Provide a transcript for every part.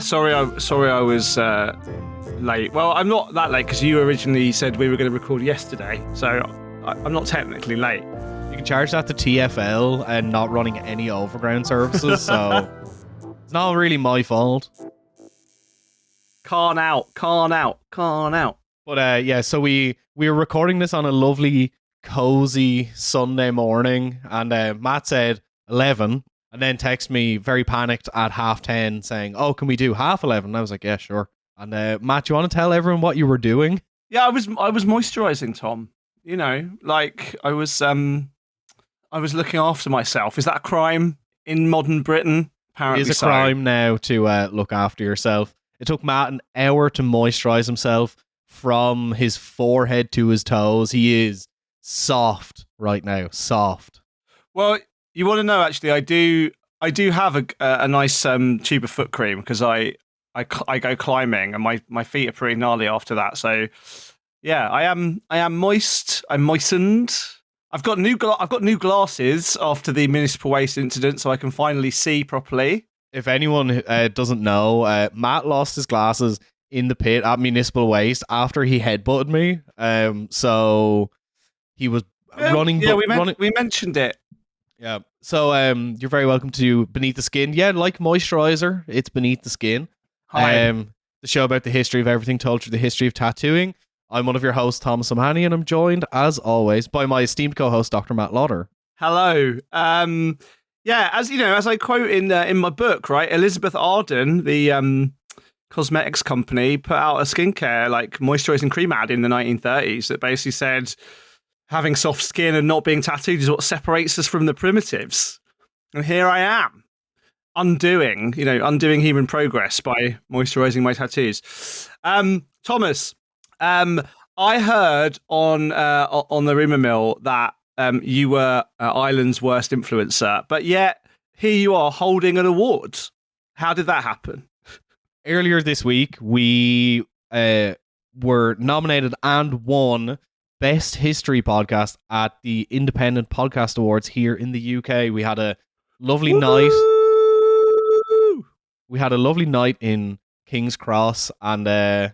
sorry I was late. Well, I'm not that late because you originally said we were going to record yesterday, so I'm not technically late. You can charge that to TFL and not running any overground services, so it's not really my fault. Carn out. But yeah, so we were recording this on a lovely, cozy Sunday morning, and Matt said 11, and then texted me very panicked at 10:30 saying, "Oh, can we do 11:30?" And I was like, "Yeah, sure." And Matt, do you want to tell everyone what you were doing? Yeah, I was moisturising, Tom. You know, like I was looking after myself. Is that a crime in modern Britain? Apparently, It is a crime now to look after yourself. It took Matt an hour to moisturise himself from his forehead to his toes. He is soft right now, soft. Well, you want to know? Actually, I do have a nice tube of foot cream because I go climbing and my feet are pretty gnarly after that. So yeah, I am moist. I'm moistened. I've got new glasses after the municipal waste incident, so I can finally see properly. If anyone doesn't know, Matt lost his glasses in the pit at municipal waste after he headbutted me. So he was running. Yeah, we mentioned it. Yeah. So you're very welcome to Beneath the Skin. Yeah, like moisturizer, it's Beneath the Skin. Hi. The show about the history of everything told through the history of tattooing. I'm one of your hosts, Thomas O'Mahony, and I'm joined, as always, by my esteemed co-host, Dr. Matt Lauder. Hello. Yeah, as you know, as I quote in my book, right, Elizabeth Arden, the cosmetics company, put out a skincare like moisturizing cream ad in the 1930s that basically said having soft skin and not being tattooed is what separates us from the primitives. And here I am, undoing human progress by moisturizing my tattoos. Thomas, I heard on the rumor mill that you were Ireland's worst influencer, but yet here you are holding an award. How did that happen? Earlier this week, we were nominated and won Best History Podcast at the Independent Podcast Awards here in the UK. We had a lovely night. We had a lovely night in King's Cross, and I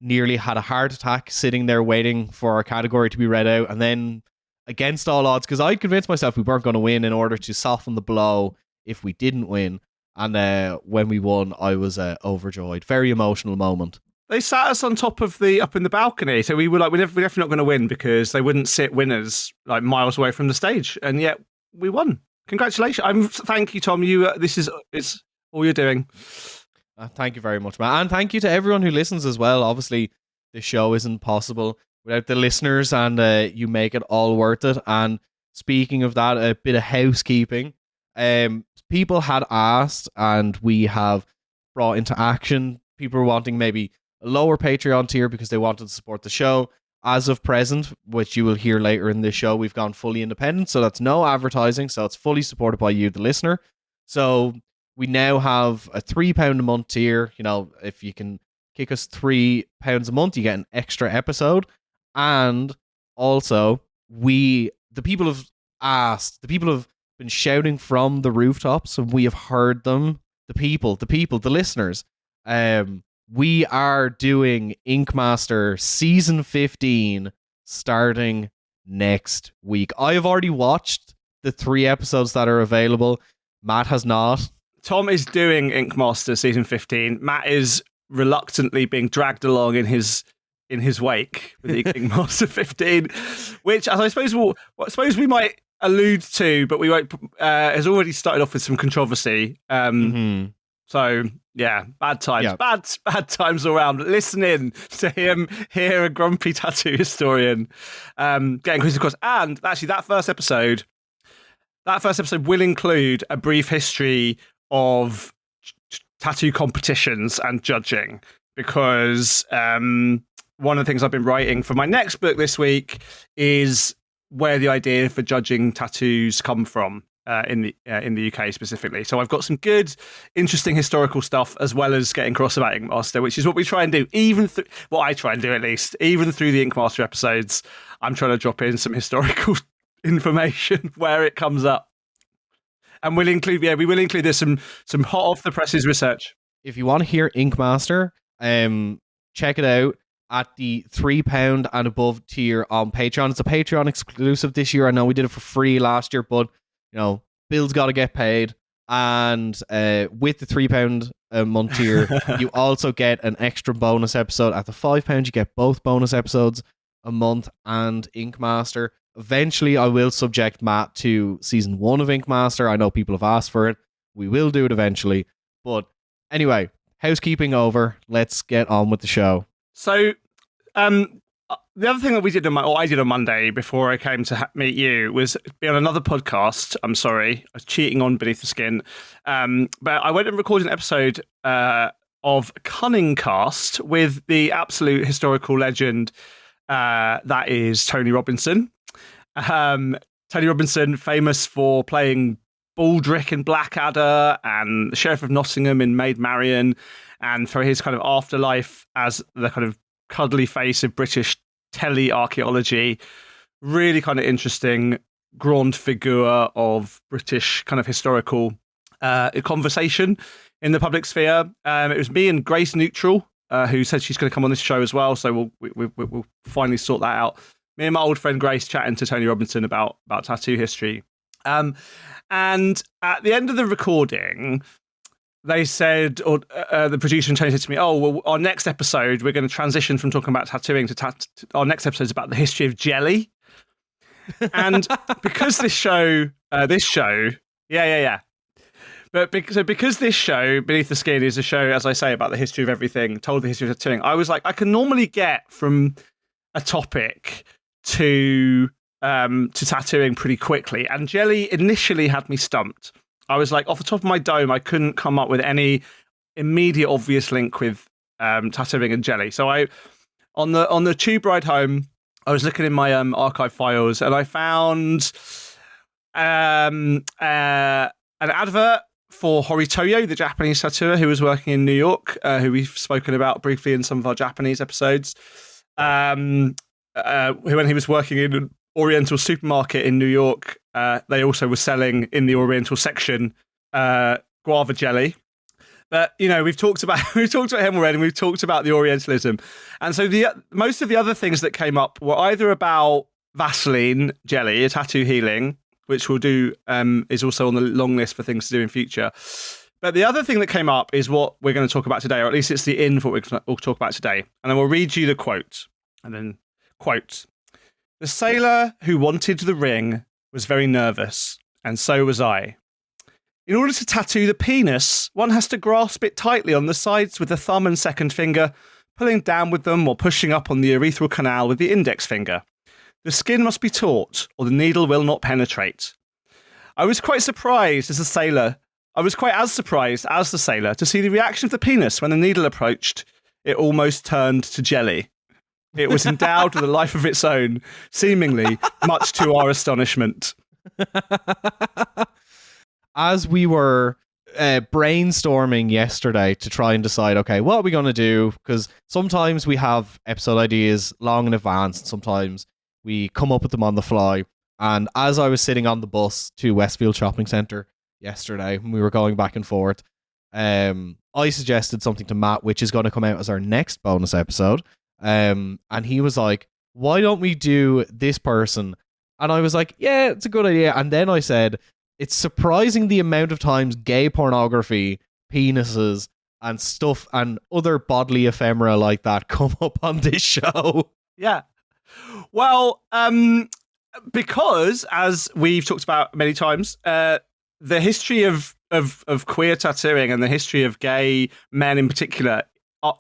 nearly had a heart attack sitting there waiting for our category to be read out, and then against all odds, because I'd convinced myself we weren't going to win in order to soften the blow if we didn't win, and when we won, I was overjoyed. Very emotional moment. They sat us on top of up in the balcony, so we were like, we're definitely not going to win because they wouldn't sit winners like miles away from the stage, and yet we won. Congratulations! Thank you, Tom. It's all you're doing. Thank you very much, Matt. And thank you to everyone who listens as well. Obviously, the show isn't possible without the listeners, and you make it all worth it. And speaking of that, a bit of housekeeping. People had asked, and we have brought into action. People were wanting maybe a lower Patreon tier because they wanted to support the show. As of present, which you will hear later in this show, we've gone fully independent. So that's no advertising. So it's fully supported by you, the listener. So we now have a £3 a month tier. You know, if you can kick us £3 a month, you get an extra episode. And also, the people have asked, the people have been shouting from the rooftops, and we have heard them. The listeners. We are doing Ink Master Season 15 starting next week. I have already watched the 3 episodes that are available. Matt has not. Tom is doing Ink Master Season 15. Matt is reluctantly being dragged along in his wake with Ink Master 15, which I suppose we might allude to, but we won't. Has already started off with some controversy. So yeah, bad times, yeah. bad times all around. Listen in to him, hear a grumpy tattoo historian getting quizzed across, and actually that first episode will include a brief history of tattoo competitions and judging, because one of the things I've been writing for my next book this week is where the idea for judging tattoos come from in the UK specifically. So I've got some good, interesting historical stuff as well as getting cross about Ink Master, which is what we try and do. What I try and do at least, even through the Ink Master episodes, I'm trying to drop in some historical information where it comes up. And we will include there's some hot off the presses research. If you want to hear Ink Master, check it out at the £3 and above tier on Patreon. It's a Patreon exclusive this year. I know we did it for free last year, but bills got to get paid. And with the £3 a month tier, you also get an extra bonus episode. At the £5, you get both bonus episodes a month and Ink Master. Eventually, I will subject Matt to season 1 of Ink Master. I know people have asked for it. We will do it eventually. But anyway, housekeeping over. Let's get on with the show. So, the other thing that I did on Monday before I came to meet you was be on another podcast. I'm sorry, I was cheating on Beneath the Skin. But I went and recorded an episode of Cunning Cast with the absolute historical legend that is Tony Robinson. Tony Robinson, famous for playing Baldric in Blackadder and the Sheriff of Nottingham in Maid Marian, and for his kind of afterlife as the kind of cuddly face of British tele-archaeology. Really kind of interesting grand figure of British kind of historical conversation in the public sphere. It was me and Grace Neutral, who said she's going to come on this show as well, so we'll finally sort that out. Me and my old friend Grace chatting to Tony Robinson about tattoo history. And at the end of the recording, they said, or the producer and Tony said to me, "Oh, well, our next episode, we're going to transition from talking about tattooing to our next episode is about the history of jelly." And because this show, yeah. But because this show, Beneath the Skin, is a show, as I say, about the history of everything, told the history of tattooing, I was like, I can normally get from a topic to tattooing pretty quickly. And jelly initially had me stumped. I was like, off the top of my dome, I couldn't come up with any immediate obvious link with tattooing and jelly. So on the tube ride home, I was looking in my archive files and I found an advert for Horitoyo, the Japanese tattooer who was working in New York, who we've spoken about briefly in some of our Japanese episodes, who, when he was working in an Oriental supermarket in New York, they also were selling in the Oriental section guava jelly. But we've talked about him already, and we've talked about the Orientalism, and so most of the other things that came up were either about Vaseline jelly, a tattoo healing, which we'll do, is also on the long list for things to do in future. But the other thing that came up is what we're going to talk about today, or at least it's the in for what we'll talk about today. And then we'll read you the quote. And then, quote, "The sailor who wanted the ring was very nervous, and so was I. In order to tattoo the penis, one has to grasp it tightly on the sides with the thumb and second finger, pulling down with them or pushing up on the urethral canal with the index finger. The skin must be taut, or the needle will not penetrate. I was quite surprised as the sailor to see the reaction of the penis when the needle approached. It almost turned to jelly. It was endowed with a life of its own, seemingly, much to our astonishment." As we were brainstorming yesterday to try and decide, okay, what are we going to do? Because sometimes we have episode ideas long in advance, and sometimes we come up with them on the fly. And as I was sitting on the bus to Westfield Shopping Centre yesterday, when we were going back and forth, I suggested something to Matt, which is going to come out as our next bonus episode. And he was like, "Why don't we do this person?" And I was like, "Yeah, it's a good idea." And then I said, "It's surprising the amount of times gay pornography, penises, and stuff and other bodily ephemera like that come up on this show." Yeah. Well, because as we've talked about many times, the history of queer tattooing and the history of gay men in particular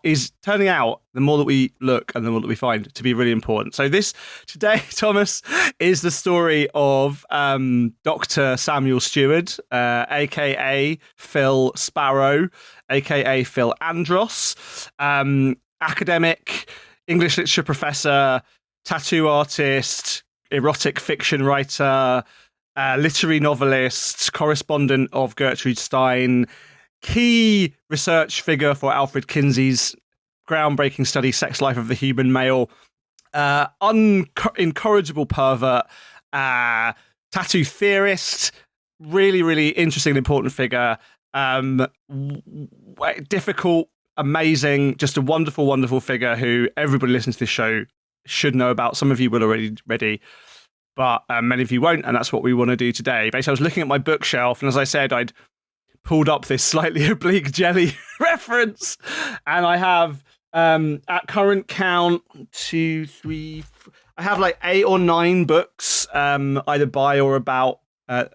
is turning out, the more that we look and the more that we find, to be really important. So this today, Thomas, is the story of Dr. Samuel Steward, aka Phil Sparrow, aka Phil Andros, academic, English literature professor, tattoo artist, erotic fiction writer, literary novelist, correspondent of Gertrude Stein, key research figure for Alfred Kinsey's groundbreaking study, Sex Life of the Human Male, incorrigible pervert, tattoo theorist, really, really interesting and important figure. Difficult, amazing, just a wonderful, wonderful figure who everybody listening to this show should know about. Some of you will already, but many of you won't, and that's what we want to do today. Basically, I was looking at my bookshelf, and as I said, I'd pulled up this slightly oblique jelly reference, and I have, at current count, 2, 3, I have like 8 or 9 books, either by or about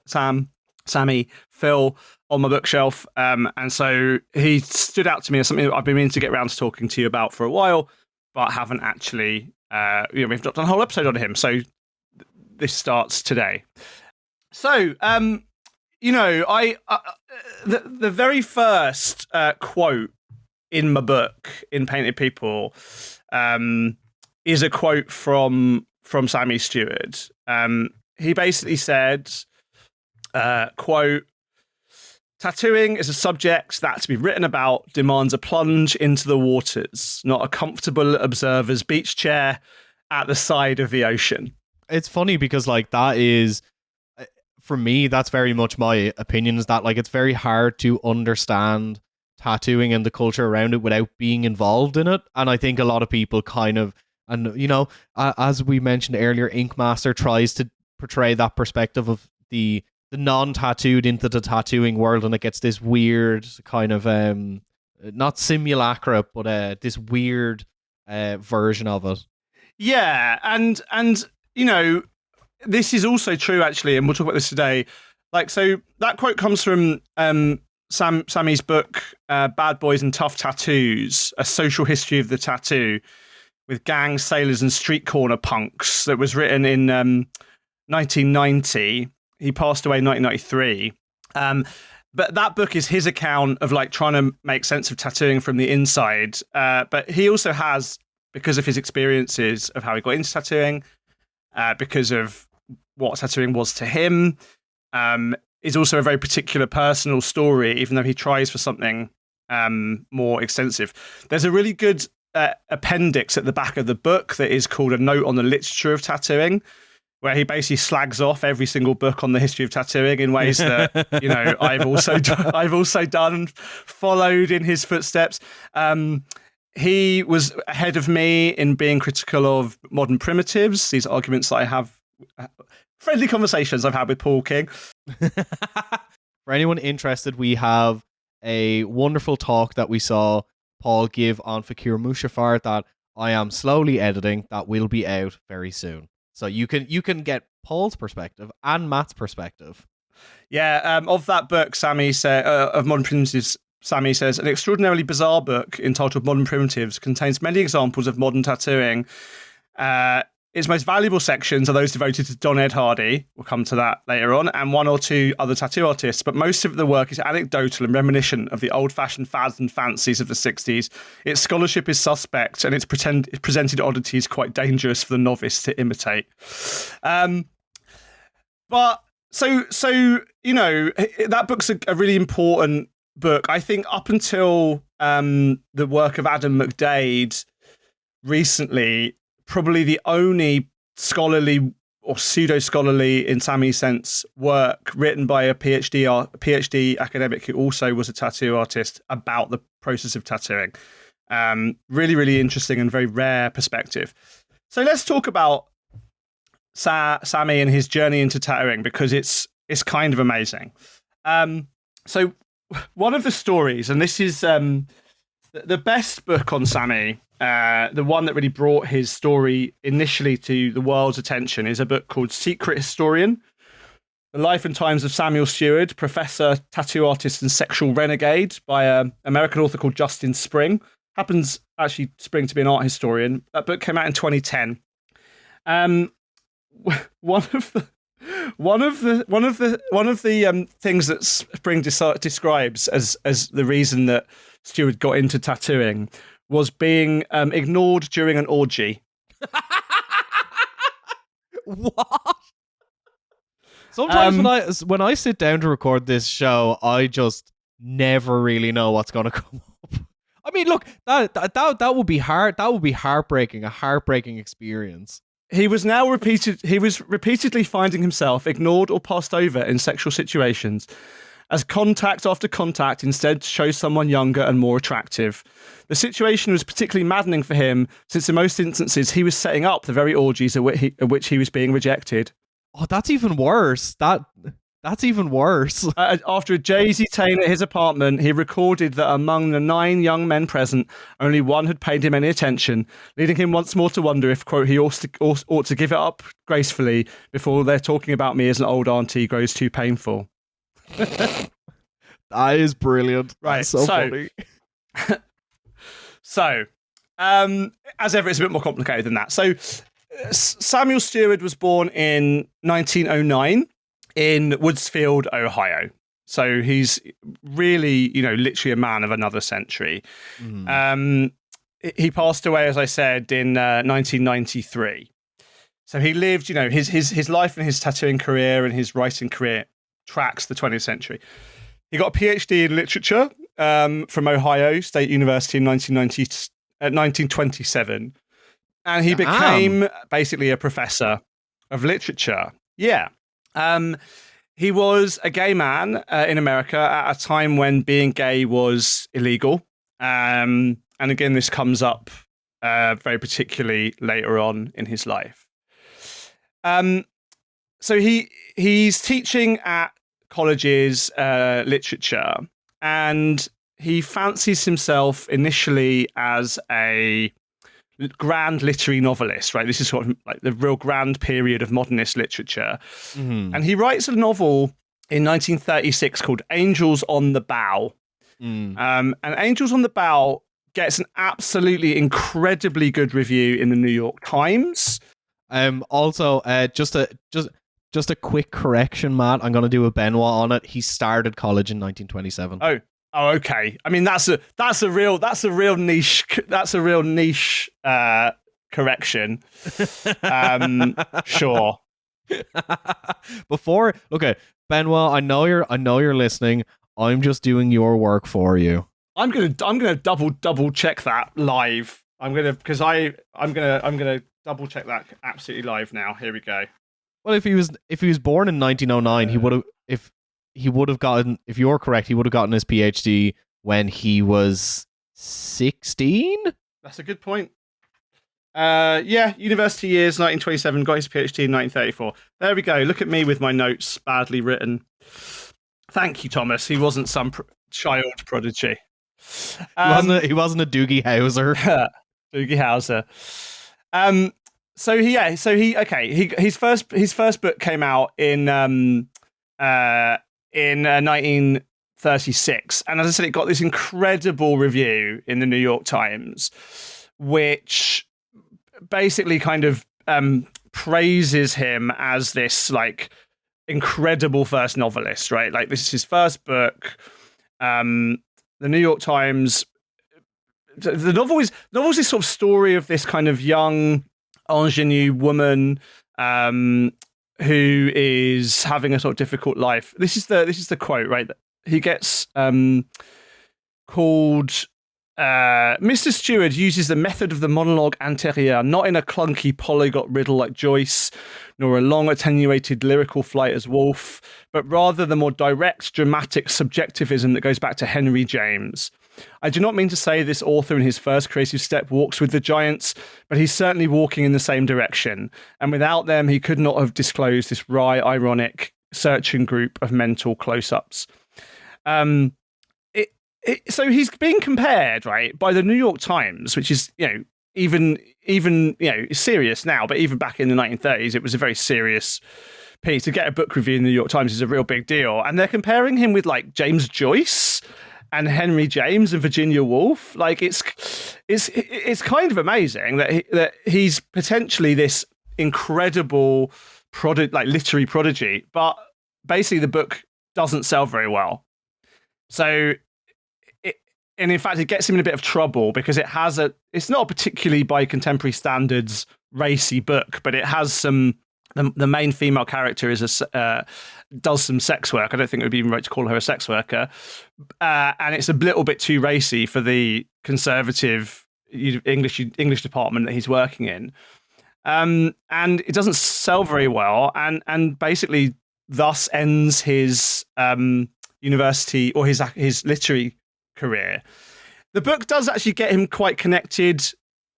Sammy, Phil, on my bookshelf. And so he stood out to me as something that I've been meaning to get around to talking to you about for a while, but haven't actually, we've not done a whole episode on him. So this starts today. So, the very first quote in my book, in Painted People, is a quote from Sammy Steward. He basically said, quote, "Tattooing is a subject that, to be written about, demands a plunge into the waters, not a comfortable observer's beach chair at the side of the ocean." It's funny because, like, that is, for me, that's very much my opinion, is that, like, it's very hard to understand tattooing and the culture around it without being involved in it. And I think a lot of people kind of, and, as we mentioned earlier, Ink Master tries to portray that perspective of the non-tattooed into the tattooing world, and it gets this weird kind of, not simulacra, but this weird version of it. Yeah, and this is also true, actually, and we'll talk about this today. Like, so that quote comes from Sammy's book, Bad Boys and Tough Tattoos, A Social History of the Tattoo, with gangs, sailors, and street corner punks, that was written in 1990. He passed away in 1993. But that book is his account of, like, trying to make sense of tattooing from the inside. But he also has, because of his experiences of how he got into tattooing, because of what tattooing was to him, is also a very particular personal story, even though he tries for something more extensive. There's a really good appendix at the back of the book that is called A Note on the Literature of Tattooing, where he basically slags off every single book on the history of tattooing in ways that, I've also done, followed in his footsteps. He was ahead of me in being critical of modern primitives, these arguments that I have, friendly conversations I've had with Paul King. For anyone interested, we have a wonderful talk that we saw Paul give on Fakir Mushafar that I am slowly editing, that will be out very soon. So you can get Paul's perspective and Matt's perspective. Yeah, of that book, Sammy said, of Modern Primitives, Sammy says, an extraordinarily bizarre book entitled Modern Primitives contains many examples of modern tattooing. Its most valuable sections are those devoted to Don Ed Hardy, we'll come to that later on, and 1 or 2 other tattoo artists, but most of the work is anecdotal and reminiscent of the old-fashioned fads and fancies of the 60s. Its scholarship is suspect, and its presented oddities quite dangerous for the novice to imitate. But so that book's a really important book. I think up until the work of Adam McDade recently, probably the only scholarly or pseudo-scholarly, in Sammy's sense, work written by a PhD academic who also was a tattoo artist about the process of tattooing. Really, really interesting and very rare perspective. So let's talk about Sammy and his journey into tattooing, because it's kind of amazing. So one of the stories, and this is the best book on Sammy, the one that really brought his story initially to the world's attention, is a book called Secret Historian, The Life and Times of Samuel Steward, Professor, Tattoo Artist, and Sexual Renegade, by an American author called Justin Spring. Happens, actually, Spring to be an art historian. That book came out in 2010. One of the things that Spring describes as the reason that Steward got into tattooing was being ignored during an orgy. What? Sometimes when I sit down to record this show, I just never really know what's going to come up. I mean, look, that would be hard. That would be heartbreaking. A heartbreaking experience. He was repeatedly finding himself ignored or passed over in sexual situations, as contact after contact instead chose someone younger and more attractive. The situation was particularly maddening for him, since in most instances he was setting up the very orgies at which he was being rejected. Oh, that's even worse. That's even worse. After a Jay-Z-tane at his apartment, he recorded that among the 9 young men present, only one had paid him any attention, leading him once more to wonder if, quote, he ought to give it up gracefully before their talking about me as an old auntie grows too painful. That is brilliant. Right, That's so funny. So, as ever, it's a bit more complicated than that. So, Samuel Steward was born in 1909 in Woodsfield, Ohio. So he's really, literally a man of another century. He passed away, as I said, in 1993. So he lived, his life and his tattooing career and his writing career tracks the 20th century. He got a PhD in literature from Ohio State University in 1927. And he became basically a professor of literature. Yeah. He was a gay man in America at a time when being gay was illegal. And again, this comes up very particularly later on in his life. So he's teaching at colleges literature, and he fancies himself initially as a grand literary novelist, right? This is sort of like the real grand period of modernist literature. And he writes a novel in 1936 called Angels on the Bough. And Angels on the Bough gets an absolutely incredibly good review in the New York Times. Also, just a quick correction, Matt. I'm going to do a Benoit on it. He started college in 1927. Oh, okay. I mean, that's a real niche correction. Sure. Benoit, I know you're listening. I'm just doing your work for you. I'm gonna double check that live. I'm gonna double check that absolutely live now. Here we go. Well, if he was born in 1909, he would have. If you're correct, he would have gotten his PhD when he was 16. That's a good point. University years 1927, got his PhD in 1934. There we go. Look at me with my notes badly written. Thank you, Thomas. He wasn't some child prodigy. He wasn't a Doogie Howser. Doogie Howser. His first book came out in 1936, and as I said, it got this incredible review in the New York Times, which basically kind of praises him as this like incredible first novelist, right? Like, this is his first book. The New York Times, the novel is this sort of story of this kind of young ingenue woman who is having a sort of difficult life. This is the quote, right? He gets called Mr. Steward uses the method of the monologue antérieur, not in a clunky polyglot riddle like Joyce, nor a long attenuated lyrical flight as Woolf, but rather the more direct dramatic subjectivism that goes back to Henry James. I do not mean to say this author in his first creative step walks with the giants, but he's certainly walking in the same direction, and without them he could not have disclosed this wry, ironic, searching group of mental close-ups. So he's being compared, right, by the New York Times, which is, even serious now, but even back in the 1930s, it was a very serious piece. To get a book review in the New York Times is a real big deal, and they're comparing him with like James Joyce and Henry James and Virginia Woolf. Like, it's kind of amazing that he's potentially this incredible literary prodigy, but basically the book doesn't sell very well. So. And in fact, it gets him in a bit of trouble because it's not a particularly by contemporary standards racy book, but it has the main female character does some sex work. I don't think it would be even right to call her a sex worker. And it's a little bit too racy for the conservative English department that he's working in. and it doesn't sell very well, and basically thus ends his university or his literary career. The book does actually get him quite connected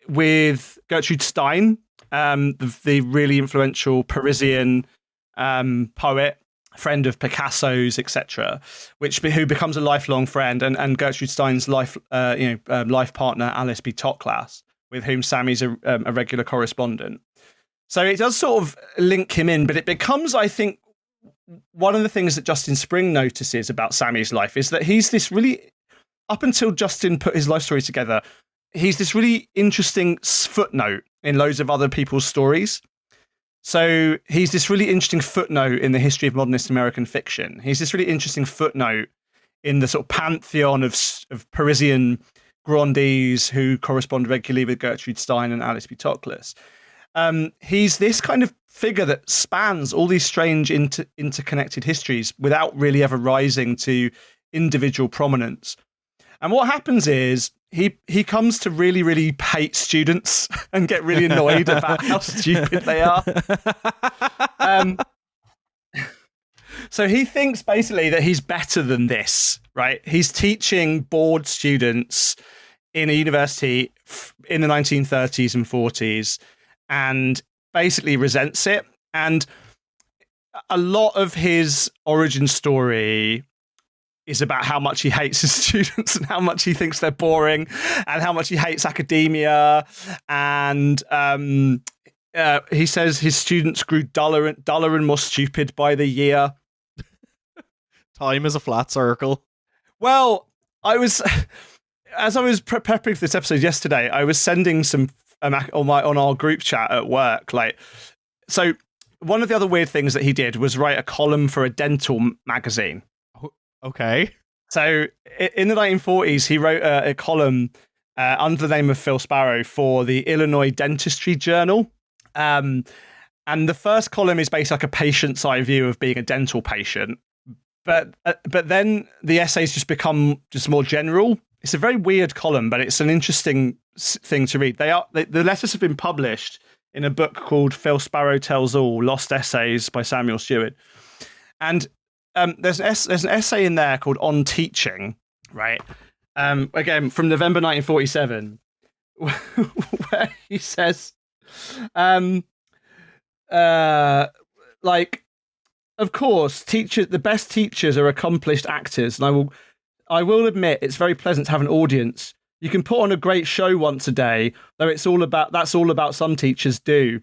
with Gertrude Stein, the really influential Parisian poet, friend of Picasso's, etc., who becomes a lifelong friend, and Gertrude Stein's life partner Alice B. Toklas, with whom Sammy's a regular correspondent. So it does sort of link him in, but it becomes, I think, one of the things that Justin Spring notices about Sammy's life is that he's this really, up until Justin put his life story together, he's this really interesting footnote in loads of other people's stories. So he's this really interesting footnote in the history of modernist American fiction. He's this really interesting footnote in the sort of pantheon of Parisian grandees who correspond regularly with Gertrude Stein and Alice B. Toklas. He's this kind of figure that spans all these strange interconnected histories without really ever rising to individual prominence. And what happens is he comes to really, really hate students and get really annoyed about how stupid they are. So he thinks basically that he's better than this, right? He's teaching bored students in a university in the 1930s and 40s and basically resents it. And a lot of his origin story is about how much he hates his students and how much he thinks they're boring and how much he hates academia. And he says his students grew duller and more stupid by the year. Time is a flat circle. Well, as I was prepping for this episode yesterday, I was sending some on our group chat at work. So one of the other weird things that he did was write a column for a dental magazine. Okay. So in the 1940s, he wrote a column under the name of Phil Sparrow for the Illinois Dentistry Journal. And the first column is basically like a patient's eye view of being a dental patient. But then the essays just become just more general. It's a very weird column, but it's an interesting thing to read. The letters have been published in a book called Phil Sparrow Tells All, Lost Essays by Samuel Steward. And there's an essay in there called On Teaching, right? Again, from November 1947, where he says, of course, the best teachers are accomplished actors, and I will admit it's very pleasant to have an audience. You can put on a great show once a day, though that's all about some teachers do.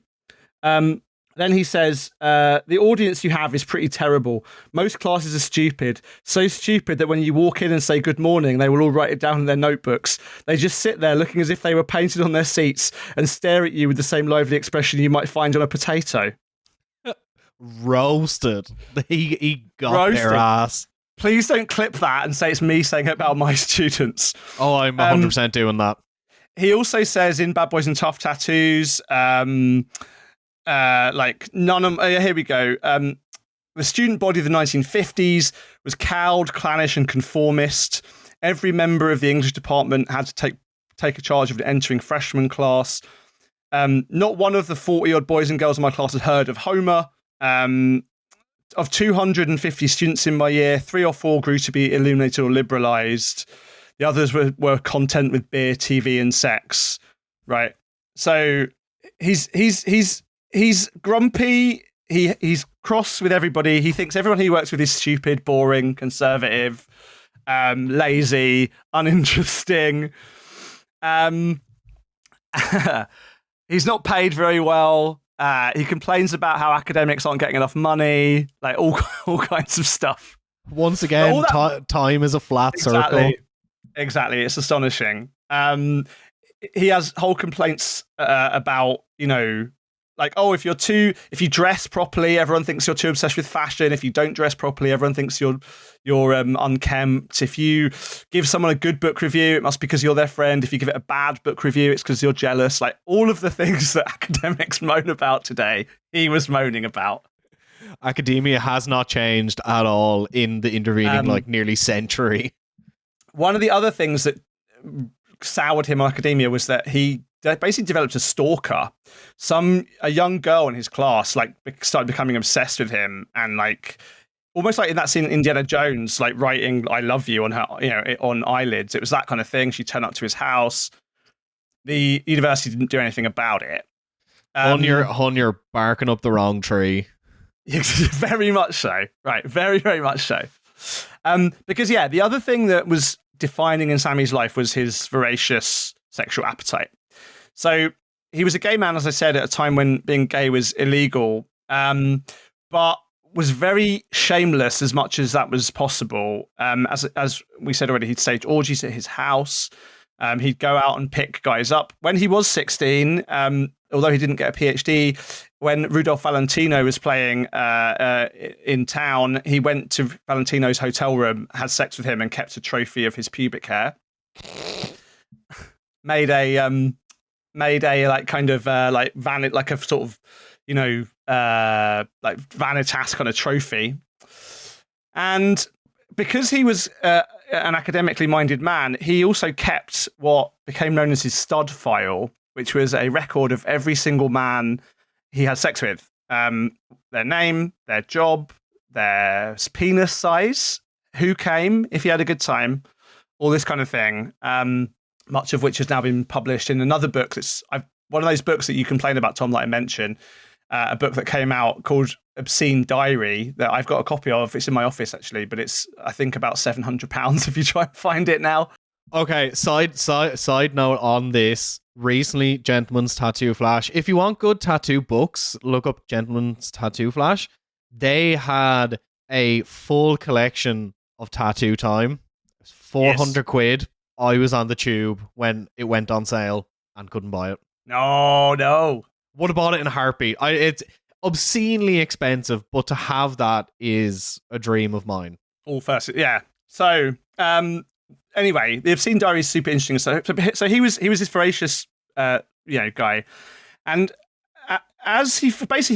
Then he says, the audience you have is pretty terrible. Most classes are stupid. So stupid that when you walk in and say good morning, they will all write it down in their notebooks. They just sit there looking as if they were painted on their seats and stare at you with the same lively expression you might find on a potato. Roasted. He got Roasted. their ass. Please don't clip that and say it's me saying it about my students. Oh, I'm 100% doing that. He also says in Bad Boys and Tough Tattoos, here we go. The student body of the 1950s was cowed, clannish, and conformist. Every member of the English department had to take a charge of an entering freshman class. Not one of the 40-odd boys and girls in my class had heard of Homer. Of 250 students in my year, 3 or 4 grew to be illuminated or liberalized. The others were content with beer, TV, and sex. Right. So he's grumpy. He's cross with everybody. He thinks everyone he works with is stupid, boring, conservative, lazy, uninteresting. He's not paid very well. He complains about how academics aren't getting enough money, like all kinds of stuff. Once again, time is a flat circle. Exactly. It's astonishing. He has whole complaints about, if you dress properly, everyone thinks you're too obsessed with fashion. If you don't dress properly, everyone thinks you're unkempt. If you give someone a good book review, it must be because you're their friend. If you give it a bad book review, it's because you're jealous. Like all of the things that academics moan about today, he was moaning about. Academia has not changed at all in the intervening nearly century. One of the other things that soured him on academia was that he basically developed a stalker. A young girl in his class like started becoming obsessed with him, and like almost like in that scene in Indiana Jones, like writing "I love you" on her, on eyelids. It was that kind of thing. She turned up to his house. The university didn't do anything about it. You're barking up the wrong tree. Very much so. Right. Very, very much so. Because the other thing that was defining in Sammy's life was his voracious sexual appetite. So he was a gay man, as I said, at a time when being gay was illegal, but was very shameless as much as that was possible. As we said already, he'd stage orgies at his house. He'd go out and pick guys up. When he was 16, although he didn't get a PhD, when Rudolph Valentino was playing in town, he went to Valentino's hotel room, had sex with him, and kept a trophy of his pubic hair. Made a like kind of like like a sort of like vanitas kind of trophy. And because he was an academically minded man, he also kept what became known as his stud file, which was a record of every single man he had sex with, their name, their job, their penis size, who came, if he had a good time, all this kind of thing. Much of which has now been published in another book. One of those books that you complain about, Tom, that I mentioned, a book that came out called Obscene Diary that I've got a copy of. It's in my office, actually, but it's, I think, about £700 if you try and find it now. Okay, side note on this. Recently, Gentleman's Tattoo Flash. If you want good tattoo books, look up Gentleman's Tattoo Flash. They had a full collection of Tattoo Time. 400 quid. I was on the tube when it went on sale and couldn't buy it. No. Would have bought it in a heartbeat. It's obscenely expensive, but to have that is a dream of mine. All first, yeah. So, anyway, the Obscene Diary is super interesting. So he was this voracious, guy, and as he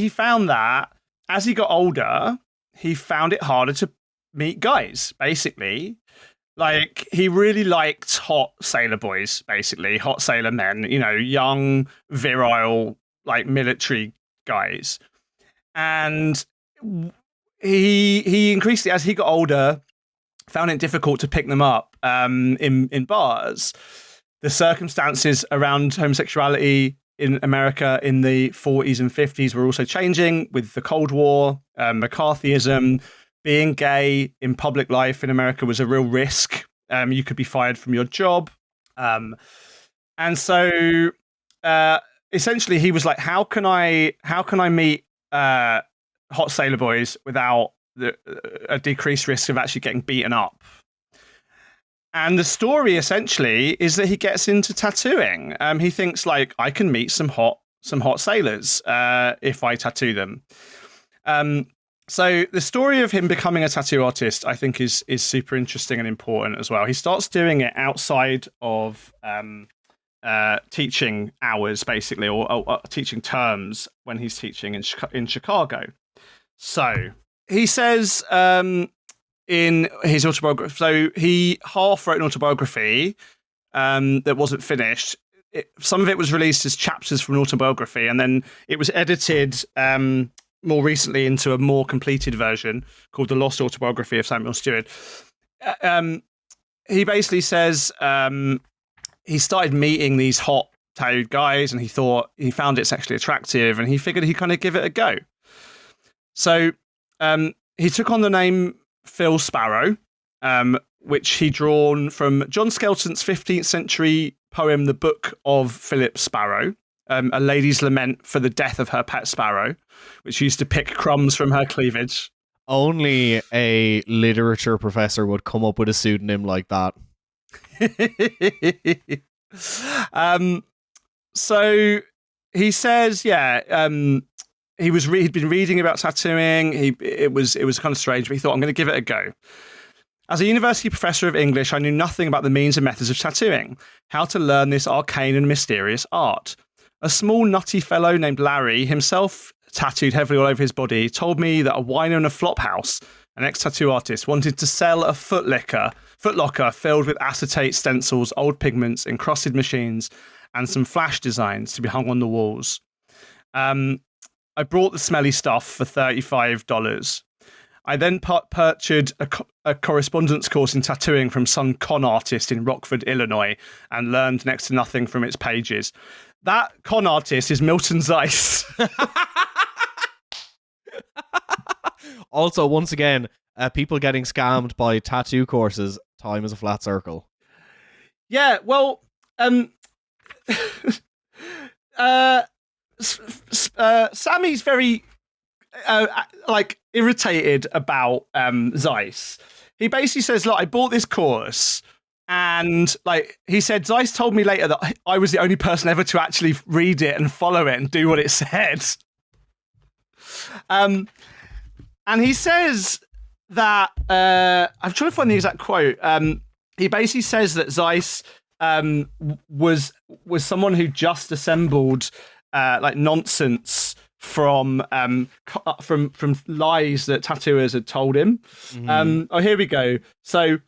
found that as he got older, he found it harder to meet guys. Basically, like he really liked hot sailor boys, basically hot sailor men. Young, virile, like military guys, and he increasingly, as he got older, found it difficult to pick them up in bars. The circumstances around homosexuality in America in the 40s and 50s were also changing with the Cold War, McCarthyism. Being gay in public life in America was a real risk. You could be fired from your job. And so essentially he was like, how can I meet hot sailor boys without a decreased risk of actually getting beaten up? And the story essentially is that he gets into tattooing. He thinks like, I can meet some hot sailors if I tattoo them. So the story of him becoming a tattoo artist, I think, is super interesting and important as well. He starts doing it outside of teaching hours, basically, or teaching terms when he's teaching in Chicago. So he says in his autobiography, so he half wrote an autobiography that wasn't finished. Some of it was released as chapters from an autobiography, and then it was edited more recently into a more completed version called The Lost Autobiography of Samuel Steward. He basically says he started meeting these hot tattooed guys, and he found it sexually attractive, and he figured he'd kind of give it a go. So he took on the name Phil Sparrow, which he drawn from John Skelton's 15th century poem, The Book of Philip Sparrow, a lady's lament for the death of her pet sparrow, which used to pick crumbs from her cleavage. Only a literature professor would come up with a pseudonym like that. So he says, he'd been reading about tattooing. It was kind of strange, but he thought, I'm going to give it a go. As a university professor of English, I knew nothing about the means and methods of tattooing, how to learn this arcane and mysterious art. A small nutty fellow named Larry, himself tattooed heavily all over his body, told me that a wino in a flophouse, an ex-tattoo artist, wanted to sell a footlocker filled with acetate stencils, old pigments, encrusted machines, and some flash designs to be hung on the walls. I brought the smelly stuff for $35. I then purchased a correspondence course in tattooing from some con artist in Rockford, Illinois, and learned next to nothing from its pages. That con artist is Milton Zeiss. Also, once again, people getting scammed by tattoo courses. Time is a flat circle. Yeah, well, Sammy's very irritated about Zeiss. He basically says, look, I bought this course, and he said Zeiss told me later that I was the only person ever to actually read it and follow it and do what it said. And he says that I'm trying to find the exact quote. He basically says that Zeiss was someone who just assembled nonsense from lies that tattooers had told him. Here we go. So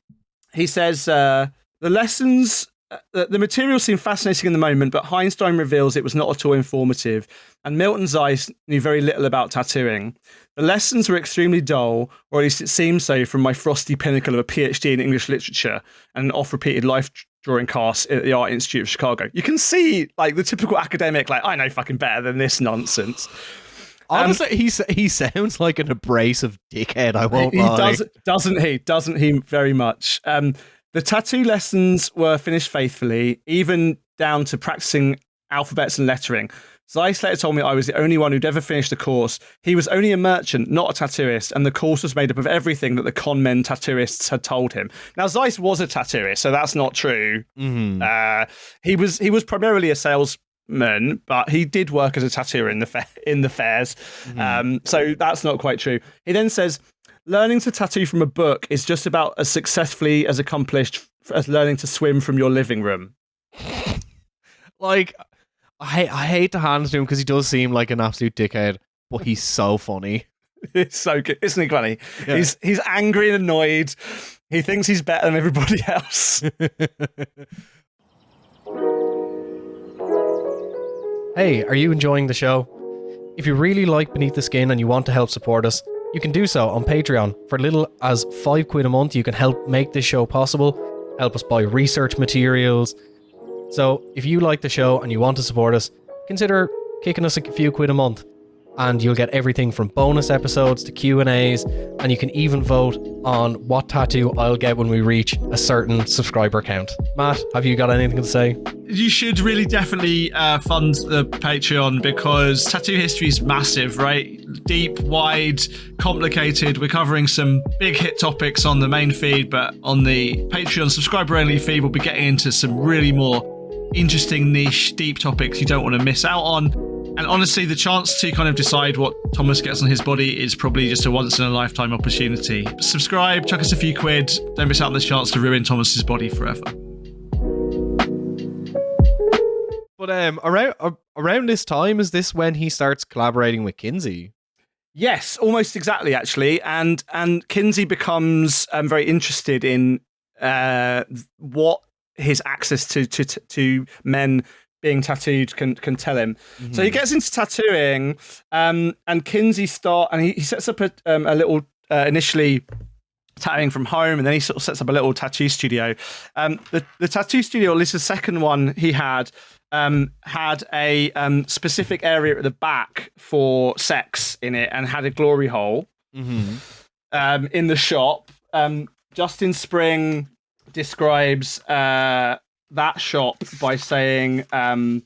he says the lessons. The material seemed fascinating in the moment, but Heinstein reveals it was not at all informative, and Milton Zeiss knew very little about tattooing. The lessons were extremely dull, or at least it seemed so from my frosty pinnacle of a PhD in English literature and an oft-repeated life drawing class at the Art Institute of Chicago. You can see, the typical academic, I know fucking better than this nonsense. Honestly, he sounds like an abrasive dickhead, I won't lie. Doesn't he? Doesn't he very much? The tattoo lessons were finished faithfully, even down to practicing alphabets and lettering. Zeiss later told me I was the only one who'd ever finished the course. He was only a merchant, not a tattooist, and the course was made up of everything that the con men tattooists had told him. Now, Zeiss was a tattooist, so that's not true. Mm-hmm. He was primarily a salesman, but he did work as a tattooer in the fairs. Mm-hmm. So that's not quite true. He then says, learning to tattoo from a book is just about as successfully as accomplished as learning to swim from your living room. I hate to hand it to him because he does seem like an absolute dickhead, but he's so funny. It's so good, isn't he, funny? Yeah. He's angry and annoyed. He thinks he's better than everybody else. Hey, are you enjoying the show? If you really like Beneath the Skin and you want to help support us, you can do so on Patreon. For little as £5 a month, you can help make this show possible, help us buy research materials. So if you like the show and you want to support us, consider kicking us a few quid a month, and you'll get everything from bonus episodes to Q&As, and you can even vote on what tattoo I'll get when we reach a certain subscriber count. Matt, have you got anything to say? You should really definitely fund the Patreon, because tattoo history is massive, right? Deep, wide, complicated. We're covering some big hit topics on the main feed, but on the Patreon subscriber-only feed, we'll be getting into some really more interesting, niche, deep topics you don't want to miss out on. And honestly, the chance to kind of decide what Thomas gets on his body is probably just a once-in-a-lifetime opportunity. Subscribe, chuck us a few quid. Don't miss out on the chance to ruin Thomas's body forever. But around this time, is this when he starts collaborating with Kinsey? Yes, almost exactly, actually. And Kinsey becomes very interested in what his access to men being tattooed can tell him. Mm-hmm. So he gets into tattooing, and Kinsey he sets up a little initially tattooing from home, and then he sort of sets up a little tattoo studio. The tattoo studio, at least the second one he had a specific area at the back for sex in it, and had a glory hole in the shop. Justin Spring describes that shop by saying, there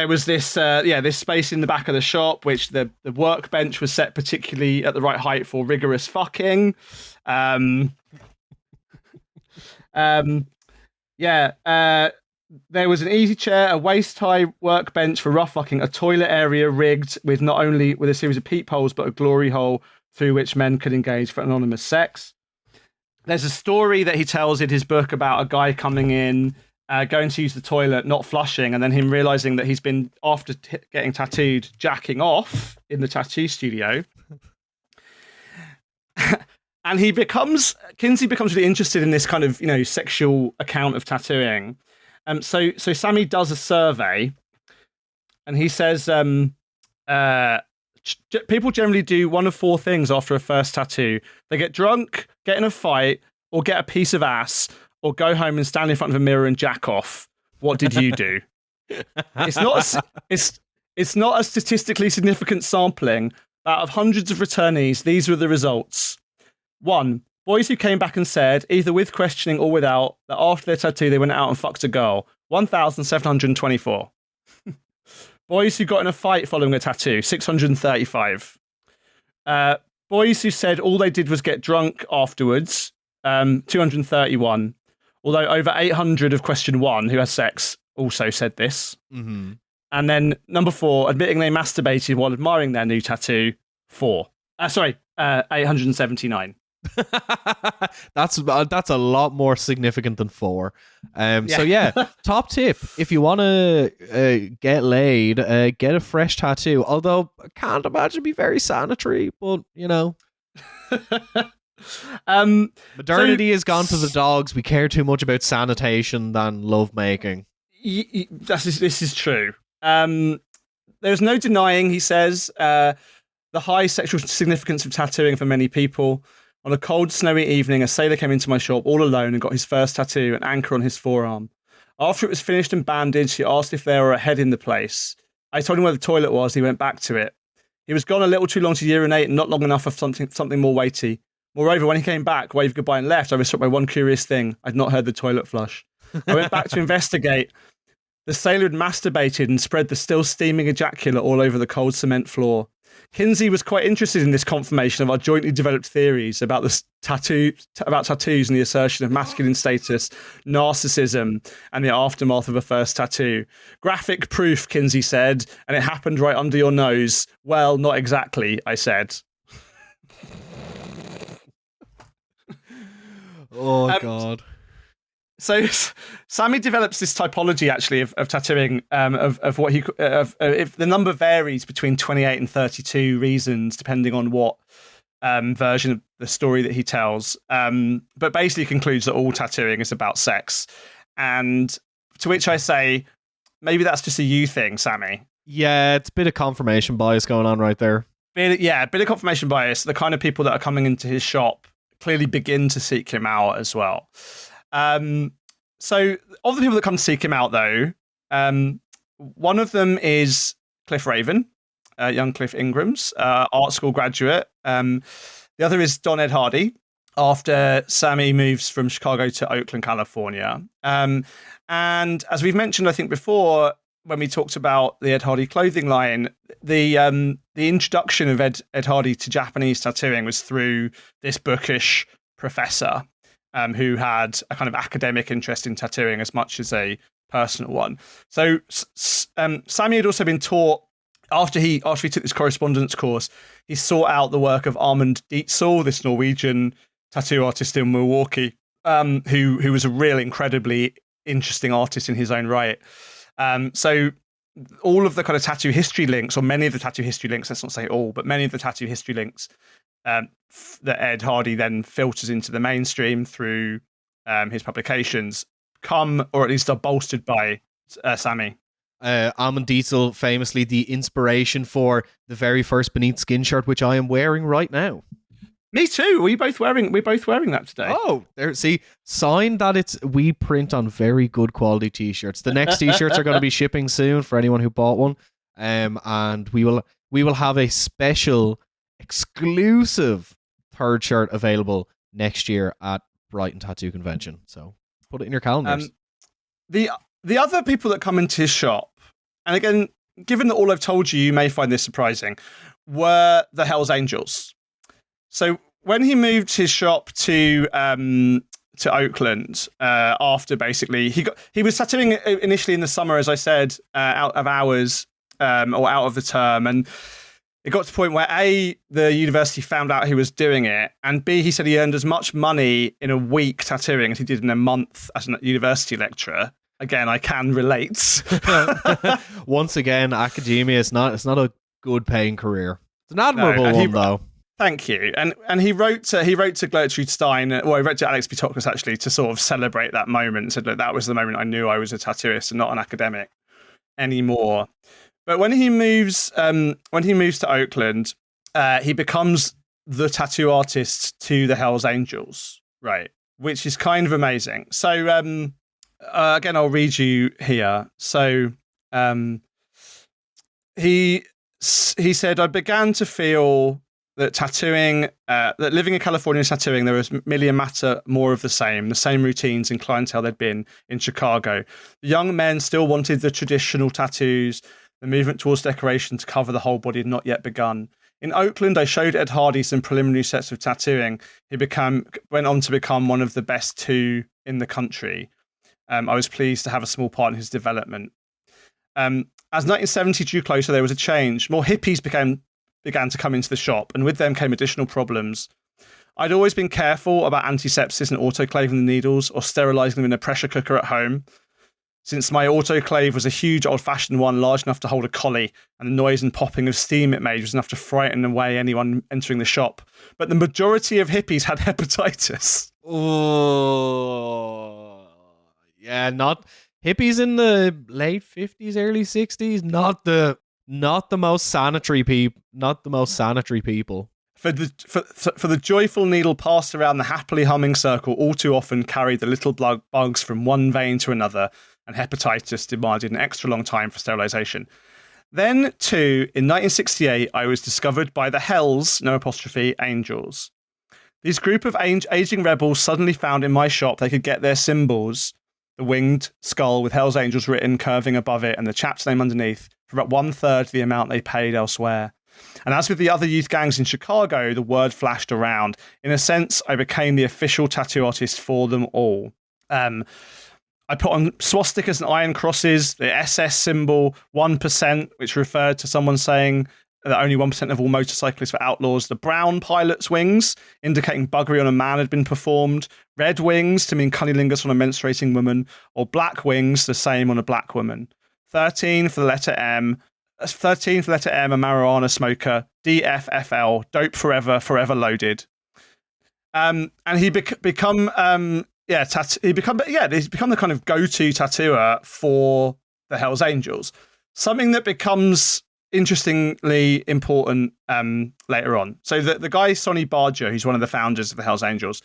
was this this space in the back of the shop, which the workbench was set particularly at the right height for rigorous fucking. There was an easy chair, a waist-high workbench for rough fucking, a toilet area rigged with not only with a series of peepholes, but a glory hole through which men could engage for anonymous sex. There's a story that he tells in his book about a guy coming in, going to use the toilet, not flushing, and then him realizing that he's been, after getting tattooed, jacking off in the tattoo studio. And Kinsey becomes really interested in this kind of, sexual account of tattooing. So Sammy does a survey, and he says people generally do one of 4 things after a first tattoo. They get drunk, get in a fight, or get a piece of ass, or go home and stand in front of a mirror and jack off. What did you do? It's not a statistically significant sampling. Out of hundreds of returnees, these were the results. 1. Boys who came back and said, either with questioning or without, that after their tattoo they went out and fucked a girl. 1,724. Boys who got in a fight following a tattoo, 635. Boys who said all they did was get drunk afterwards, 231. Although over 800 of question 1 who has sex also said this. Mm-hmm. And then number 4, admitting they masturbated while admiring their new tattoo, 4. 879. That's a lot more significant than 4. So yeah, top tip if you want to get laid, get a fresh tattoo. Although I can't imagine it'd be very sanitary, but you know, modernity has gone to the dogs. We care too much about sanitation than lovemaking. This is true. There's no denying, he says, the high sexual significance of tattooing for many people. On a cold, snowy evening, a sailor came into my shop all alone and got his first tattoo, an anchor on his forearm. After it was finished and bandaged, he asked if there were a head in the place. I told him where the toilet was, and he went back to it. He was gone a little too long to urinate and not long enough for something more weighty. Moreover, when he came back, waved goodbye and left, I was struck by one curious thing. I'd not heard the toilet flush. I went back to investigate. The sailor had masturbated and spread the still steaming ejaculate all over the cold cement floor. Kinsey was quite interested in this confirmation of our jointly developed theories about tattoos and the assertion of masculine status, narcissism, and the aftermath of a first tattoo. Graphic proof, Kinsey said, and it happened right under your nose. Well, not exactly, I said. Oh, God. So Sammy develops this typology actually of tattooing of what if the number varies between 28 and 32 reasons depending on what version of the story that he tells, but basically concludes that all tattooing is about sex, and to which I say maybe that's just a you thing, Sammy. Yeah, it's a bit of confirmation bias going on right there. A bit of confirmation bias. The kind of people that are coming into his shop clearly begin to seek him out as well. So of the people that come to seek him out, though, one of them is Cliff Raven, young Cliff Ingram's art school graduate. The other is Don Ed Hardy, after Sammy moves from Chicago to Oakland, California. And as we've mentioned, I think before, when we talked about the Ed Hardy clothing line, the introduction of Ed Hardy to Japanese tattooing was through this bookish professor. Who had a kind of academic interest in tattooing as much as a personal one. So Sammy had also been taught, after he took this correspondence course, he sought out the work of Armand Dietzel, this Norwegian tattoo artist in Milwaukee, who was a really incredibly interesting artist in his own right. So all of the kind of tattoo history links, or many of the tattoo history links, let's not say all, but many of the tattoo history links that Ed Hardy then filters into the mainstream through his publications come, or at least are bolstered by Sammy. Armand Dietzel, famously the inspiration for the very first Beneath Skin shirt, which I am wearing right now. Me too. We're both wearing that today. Oh, there. See, sign that we print on very good quality t-shirts. The next t-shirts are going to be shipping soon for anyone who bought one. And we will have a special exclusive third shirt available next year at Brighton Tattoo Convention. So put it in your calendars. The other people that come into his shop, and again, given that all I've told you, you may find this surprising, were the Hells Angels. So when he moved his shop to Oakland, after basically he was tattooing initially in the summer, as I said, out of hours or out of the term, and it got to the point where A, the university found out he was doing it, and B, he said he earned as much money in a week tattooing as he did in a month as a university lecturer. Again, I can relate. Once again, academia is not a good paying career. It's an admirable one, though. Thank you. And he wrote to Gertrude Stein, well, he wrote to Alex Pitokos actually to sort of celebrate that moment. Said that was the moment I knew I was a tattooist and not an academic anymore. But when he moves to Oakland, he becomes the tattoo artist to the Hells Angels, right? Which is kind of amazing. So again, I'll read you here. So he said, I began to feel that tattooing, that living in California and tattooing, there was merely a matter more of the same routines and clientele there'd been in Chicago. The young men still wanted the traditional tattoos. The movement towards decoration to cover the whole body had not yet begun. In Oakland, I showed Ed Hardy some preliminary sets of tattooing. He went on to become one of the best two in the country. I was pleased to have a small part in his development. As 1970 drew closer, there was a change. More hippies began to come into the shop, and with them came additional problems. I'd always been careful about antisepsis and autoclaving the needles or sterilizing them in a pressure cooker at home, since my autoclave was a huge old-fashioned one large enough to hold a collie, and the noise and popping of steam it made was enough to frighten away anyone entering the shop. But the majority of hippies had hepatitis. Oh, yeah, not hippies in the late 50s, early 60s, not the most sanitary people, For the joyful needle passed around the happily humming circle all too often carried the little bugs from one vein to another, and hepatitis demanded an extra long time for sterilization. Then, too, in 1968, I was discovered by the Hells, no apostrophe, Angels. These group of aging rebels suddenly found in my shop they could get their symbols, the winged skull with Hells Angels written curving above it and the chap's name underneath, for about 1/3 the amount they paid elsewhere. And as with the other youth gangs in Chicago, the word flashed around. In a sense, I became the official tattoo artist for them all. I put on swastikas and iron crosses, the SS symbol, 1%, which referred to someone saying that only 1% of all motorcyclists were outlaws, the brown pilot's wings, indicating buggery on a man had been performed, red wings to mean cunnilingus on a menstruating woman, or black wings, the same on a black woman. 13 for the letter M, a marijuana smoker, DFFL, dope forever, forever loaded. And he's become the kind of go-to tattooer for the Hells Angels. Something that becomes interestingly important later on. So the guy Sonny Barger, who's one of the founders of the Hells Angels,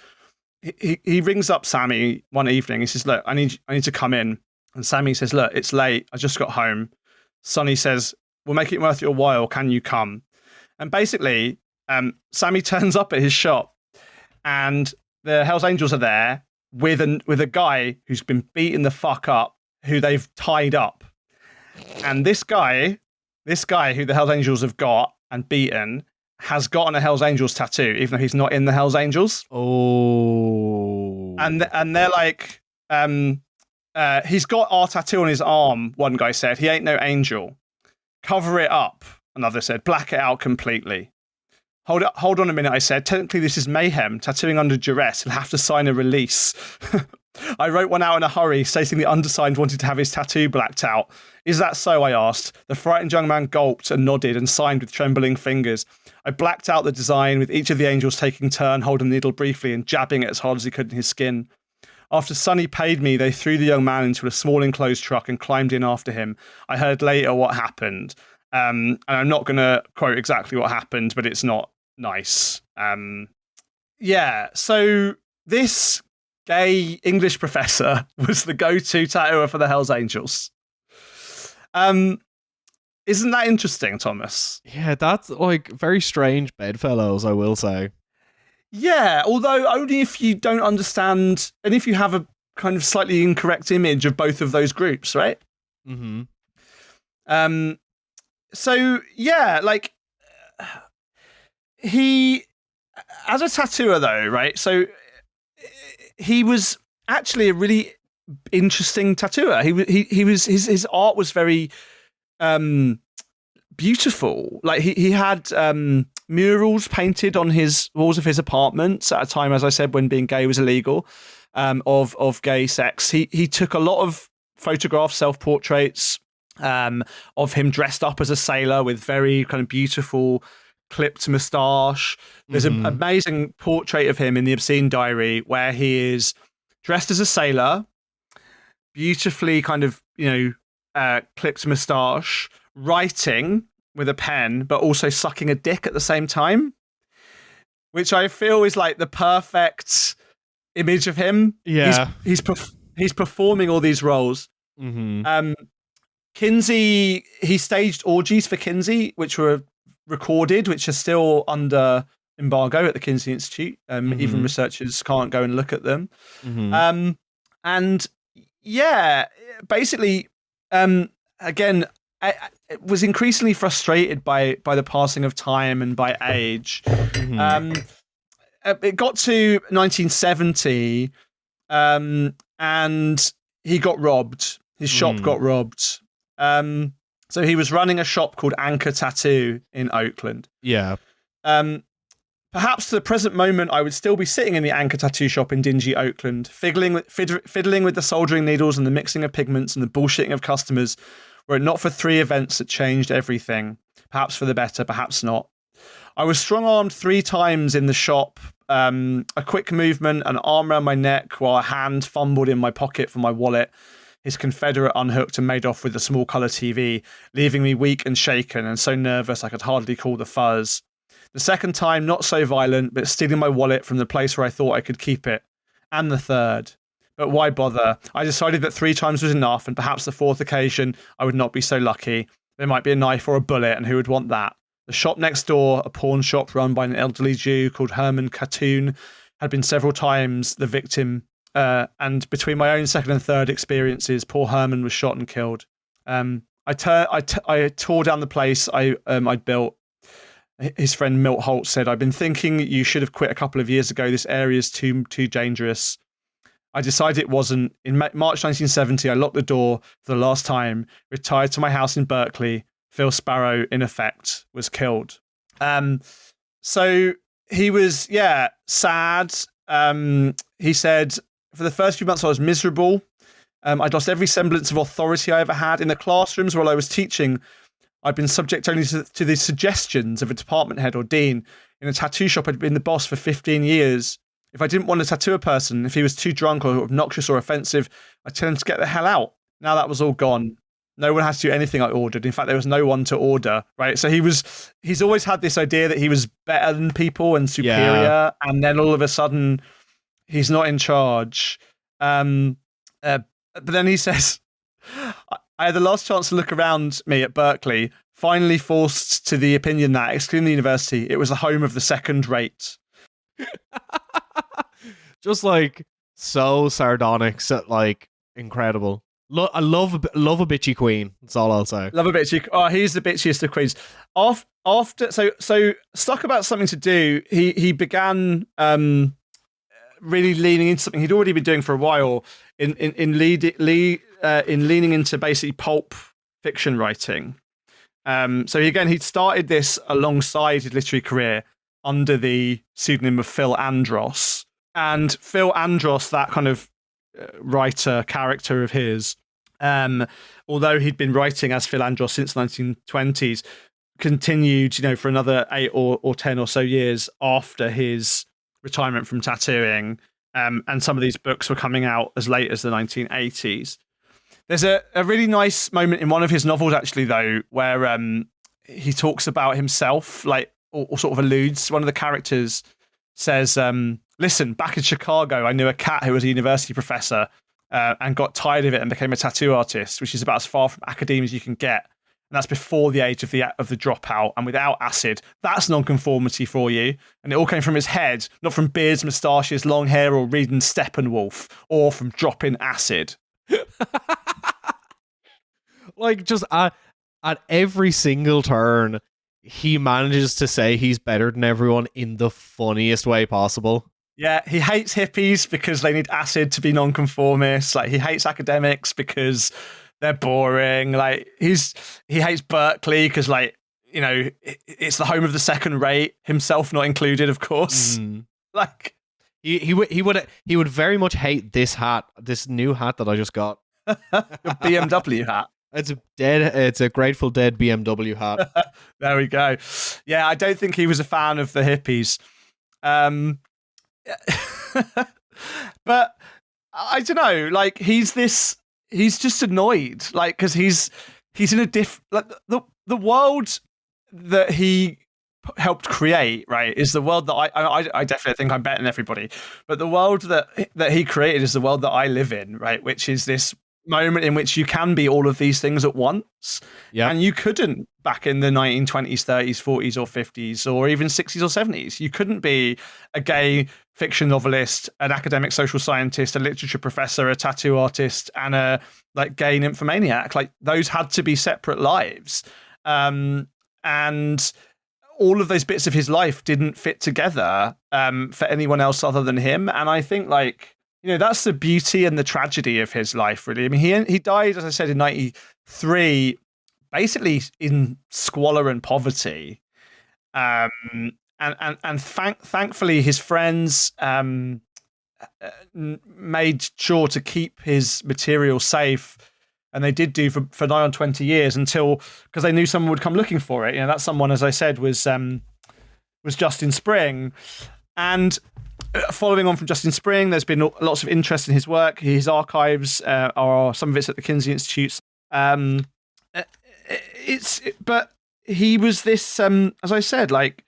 he rings up Sammy one evening. He says, "Look, I need to come in." And Sammy says, "Look, it's late. I just got home." Sonny says, "We'll make it worth your while. Can you come?" And basically, Sammy turns up at his shop, and the Hells Angels are there with a guy who's been beaten the fuck up, who they've tied up. And this guy who the Hells Angels have got and beaten has gotten a Hells Angels tattoo, even though he's not in the Hells Angels. Oh. And they're like, he's got our tattoo on his arm, one guy said. He ain't no angel. Cover it up, another said. Black it out completely. Hold on a minute, I said. Technically, this is mayhem. Tattooing under duress. He'll have to sign a release. I wrote one out in a hurry, stating the undersigned wanted to have his tattoo blacked out. Is that so, I asked. The frightened young man gulped and nodded and signed with trembling fingers. I blacked out the design, with each of the angels taking turn holding the needle briefly and jabbing it as hard as he could in his skin. After Sonny paid me, they threw the young man into a small enclosed truck and climbed in after him. I heard later what happened. And I'm not going to quote exactly what happened, but it's not nice. So this gay English professor was the go-to tattooer for the Hells Angels. Isn't that interesting, Thomas? Yeah, that's like very strange bedfellows, I will say. Yeah, although only if you don't understand and if you have a kind of slightly incorrect image of both of those groups, right? Mm-hmm. So yeah, like he, as a tattooer though, right? So he was actually a really interesting tattooer. He was his art was very beautiful. Like he had murals painted on his walls of his apartments at a time, as I said, when being gay was illegal, of gay sex. He took a lot of photographs, self-portraits of him dressed up as a sailor with very kind of beautiful clipped moustache. There's an amazing portrait of him in the Obscene Diary where he is dressed as a sailor, beautifully kind of, clipped moustache, writing with a pen, but also sucking a dick at the same time, which I feel is like the perfect image of him. Yeah. He's performing all these roles. Kinsey, he staged orgies for Kinsey, which were recorded, which are still under embargo at the Kinsey Institute. Even researchers can't go and look at them. And yeah, basically, again, I was increasingly frustrated by the passing of time and by age. It got to 1970, and he got robbed. His shop got robbed. So he was running a shop called Anchor Tattoo in Oakland. Yeah. Perhaps to the present moment, I would still be sitting in the Anchor Tattoo shop in dingy Oakland, fiddling with the soldering needles and the mixing of pigments and the bullshitting of customers, were it not for 3 events that changed everything. Perhaps for the better, perhaps not. I was strong-armed 3 times in the shop, a quick movement, an arm around my neck, while a hand fumbled in my pocket for my wallet. His confederate unhooked and made off with a small colour TV, leaving me weak and shaken and so nervous I could hardly call the fuzz. The second time, not so violent, but stealing my wallet from the place where I thought I could keep it. And the third. But why bother? I decided that 3 times was enough, and perhaps the 4th occasion I would not be so lucky. There might be a knife or a bullet, and who would want that? The shop next door, a pawn shop run by an elderly Jew called Herman Katoon, had been several times the victim, and between my own second and third experiences, poor Herman was shot and killed. I tore down the place I'd built. His friend Milt Holt said, "I've been thinking you should have quit a couple of years ago. This area is too dangerous." I decided it wasn't. In March 1970, I locked the door for the last time, retired to my house in Berkeley. Phil Sparrow, in effect, was killed. So he was, sad. He said, for the first few months I was miserable. I'd lost every semblance of authority I ever had. In the classrooms while I was teaching, I'd been subject only to the suggestions of a department head or dean. In a tattoo shop, I'd been the boss for 15 years. If I didn't want to tattoo a person, if he was too drunk or obnoxious or offensive, I'd tell him to get the hell out. Now that was all gone. No one had to do anything I ordered. In fact, there was no one to order, right? So he's always had this idea that he was better than people and superior, and then all of a sudden, he's not in charge. But then he says, I had the last chance to look around me at Berkeley, finally forced to the opinion that, excluding the university, it was the home of the second rate. Just like so sardonic, so like incredible. I love a bitchy queen. That's all I'll say. Love a bitchy. Oh, he's the bitchiest of queens. After so stuck about something to do, he began really leaning into something he'd already been doing for a while in leaning into basically pulp fiction writing. So he'd started this alongside his literary career under the pseudonym of Phil Andros. And Phil Andros, that kind of writer character of his, although he'd been writing as Phil Andros since the 1920s, continued, for another 8 or 10 or so years after his retirement from tattooing. And some of these books were coming out as late as the 1980s. There's a really nice moment in one of his novels, actually, though, where he talks about himself, like, or sort of alludes. One of the characters says, listen, back in Chicago, I knew a cat who was a university professor and got tired of it and became a tattoo artist, which is about as far from academia as you can get. And that's before the age of the dropout and without acid. That's nonconformity for you. And it all came from his head, not from beards, moustaches, long hair, or reading Steppenwolf, or from dropping acid. Like, just at every single turn, he manages to say he's better than everyone in the funniest way possible. Yeah, he hates hippies because they need acid to be nonconformists. Like, he hates academics because they're boring. Like, he hates Berkeley because, like, it's the home of the second rate, himself not included, of course. Like, he would very much hate this hat, this new hat that I just got. The BMW hat. It's a Grateful Dead BMW hat. There we go. Yeah, I don't think he was a fan of the hippies. But I don't know, like he's just annoyed, like because he's in a like the world that he helped create, right, is the world that I definitely think I'm better than everybody, but the world that he created is the world that I live in, right, which is this moment in which you can be all of these things at once. Yeah. And you couldn't back in the 1920s, 30s, 40s or 50s or even 60s or 70s. You couldn't be a gay fiction novelist, an academic social scientist, a literature professor, a tattoo artist, and a like gay nymphomaniac. Like those had to be separate lives. And all of those bits of his life didn't fit together for anyone else other than him. And I think like, you know, that's the beauty and the tragedy of his life, really. I mean, he died, as I said, in 93, basically in squalor and poverty. And thankfully, his friends made sure to keep his material safe. And they did do for nigh on 20 years until, because they knew someone would come looking for it. You know, that someone, as I said, was Justin Spring. And following on from Justin Spring, there's been lots of interest in his work. His archives are some of it's at the Kinsey Institutes. But he was this, as I said, like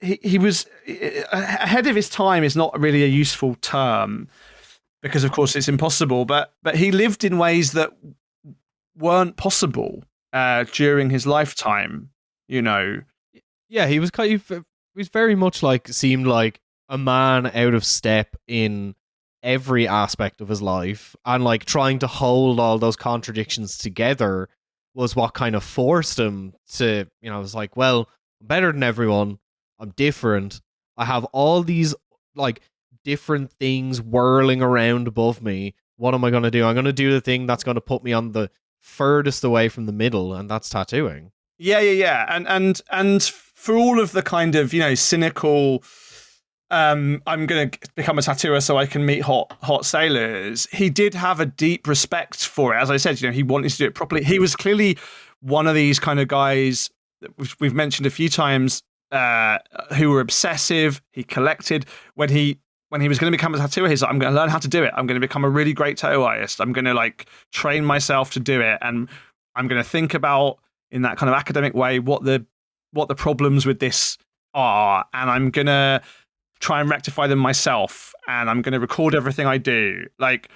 he was ahead of his time is not really a useful term because, of course, it's impossible. But he lived in ways that weren't possible during his lifetime. You know. Yeah, he was very much seemed like a man out of step in every aspect of his life, and like trying to hold all those contradictions together was what kind of forced him to, you know, I was like, well, I'm better than everyone. I'm different. I have all these like different things whirling around above me. What am I going to do? I'm going to do the thing that's going to put me on the furthest away from the middle, and that's tattooing. Yeah. And for all of the kind of, you know, cynical, I'm going to become a tattooer so I can meet hot sailors, he did have a deep respect for it. As I said, you know, he wanted to do it properly. He was clearly one of these kind of guys that we've mentioned a few times who were obsessive. He collected. When he was going to become a tattooer, he's like, I'm going to learn how to do it. I'm going to become a really great tattoo artist. I'm going to like train myself to do it. And I'm going to think about, in that kind of academic way, what the problems with this are. And I'm going to try and rectify them myself. And I'm going to record everything I do. Like,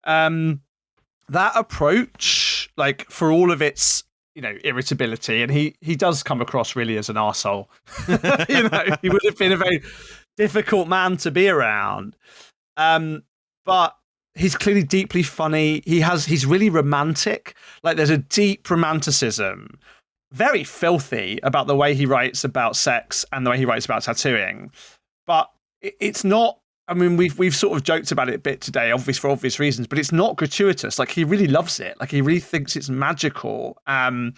that approach, like for all of its, you know, irritability, and he does come across really as an arsehole. You know, he would have been a very difficult man to be around. But he's clearly deeply funny. He's really romantic. Like there's a deep romanticism, very filthy, about the way he writes about sex and the way he writes about tattooing. But it's not, I mean, we've sort of joked about it a bit today, for obvious reasons, but it's not gratuitous. Like he really loves it. Like he really thinks it's magical. In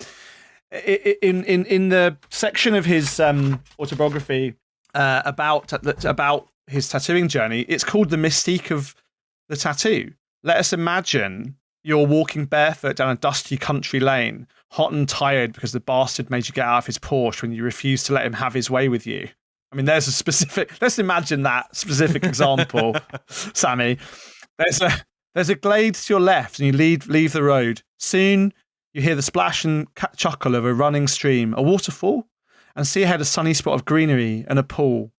the section of his autobiography about his tattooing journey, it's called The Mystique of the Tattoo. Let us imagine you're walking barefoot down a dusty country lane, hot and tired because the bastard made you get out of his Porsche when you refused to let him have his way with you. I mean, there's a specific, let's imagine that specific example, Sammy. There's a glade to your left and you leave the road. Soon you hear the splash and chuckle of a running stream, a waterfall, and see ahead a sunny spot of greenery and a pool.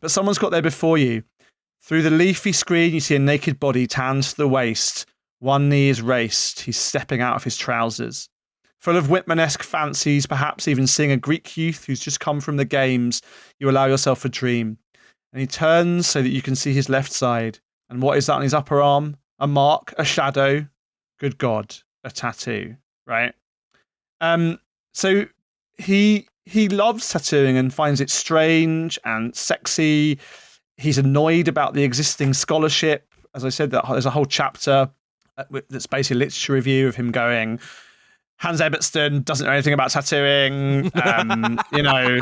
But someone's got there before you. Through the leafy screen, you see a naked body tanned to the waist. One knee is raced. He's stepping out of his trousers. Full of Whitman-esque fancies, perhaps even seeing a Greek youth who's just come from the games, you allow yourself a dream. And he turns so that you can see his left side. And what is that on his upper arm? A mark, a shadow. Good God, a tattoo, right? So he loves tattooing and finds it strange and sexy. He's annoyed about the existing scholarship. As I said, there's a whole chapter that's basically a literature review of him going, Hans Ebertson doesn't know anything about tattooing. You know,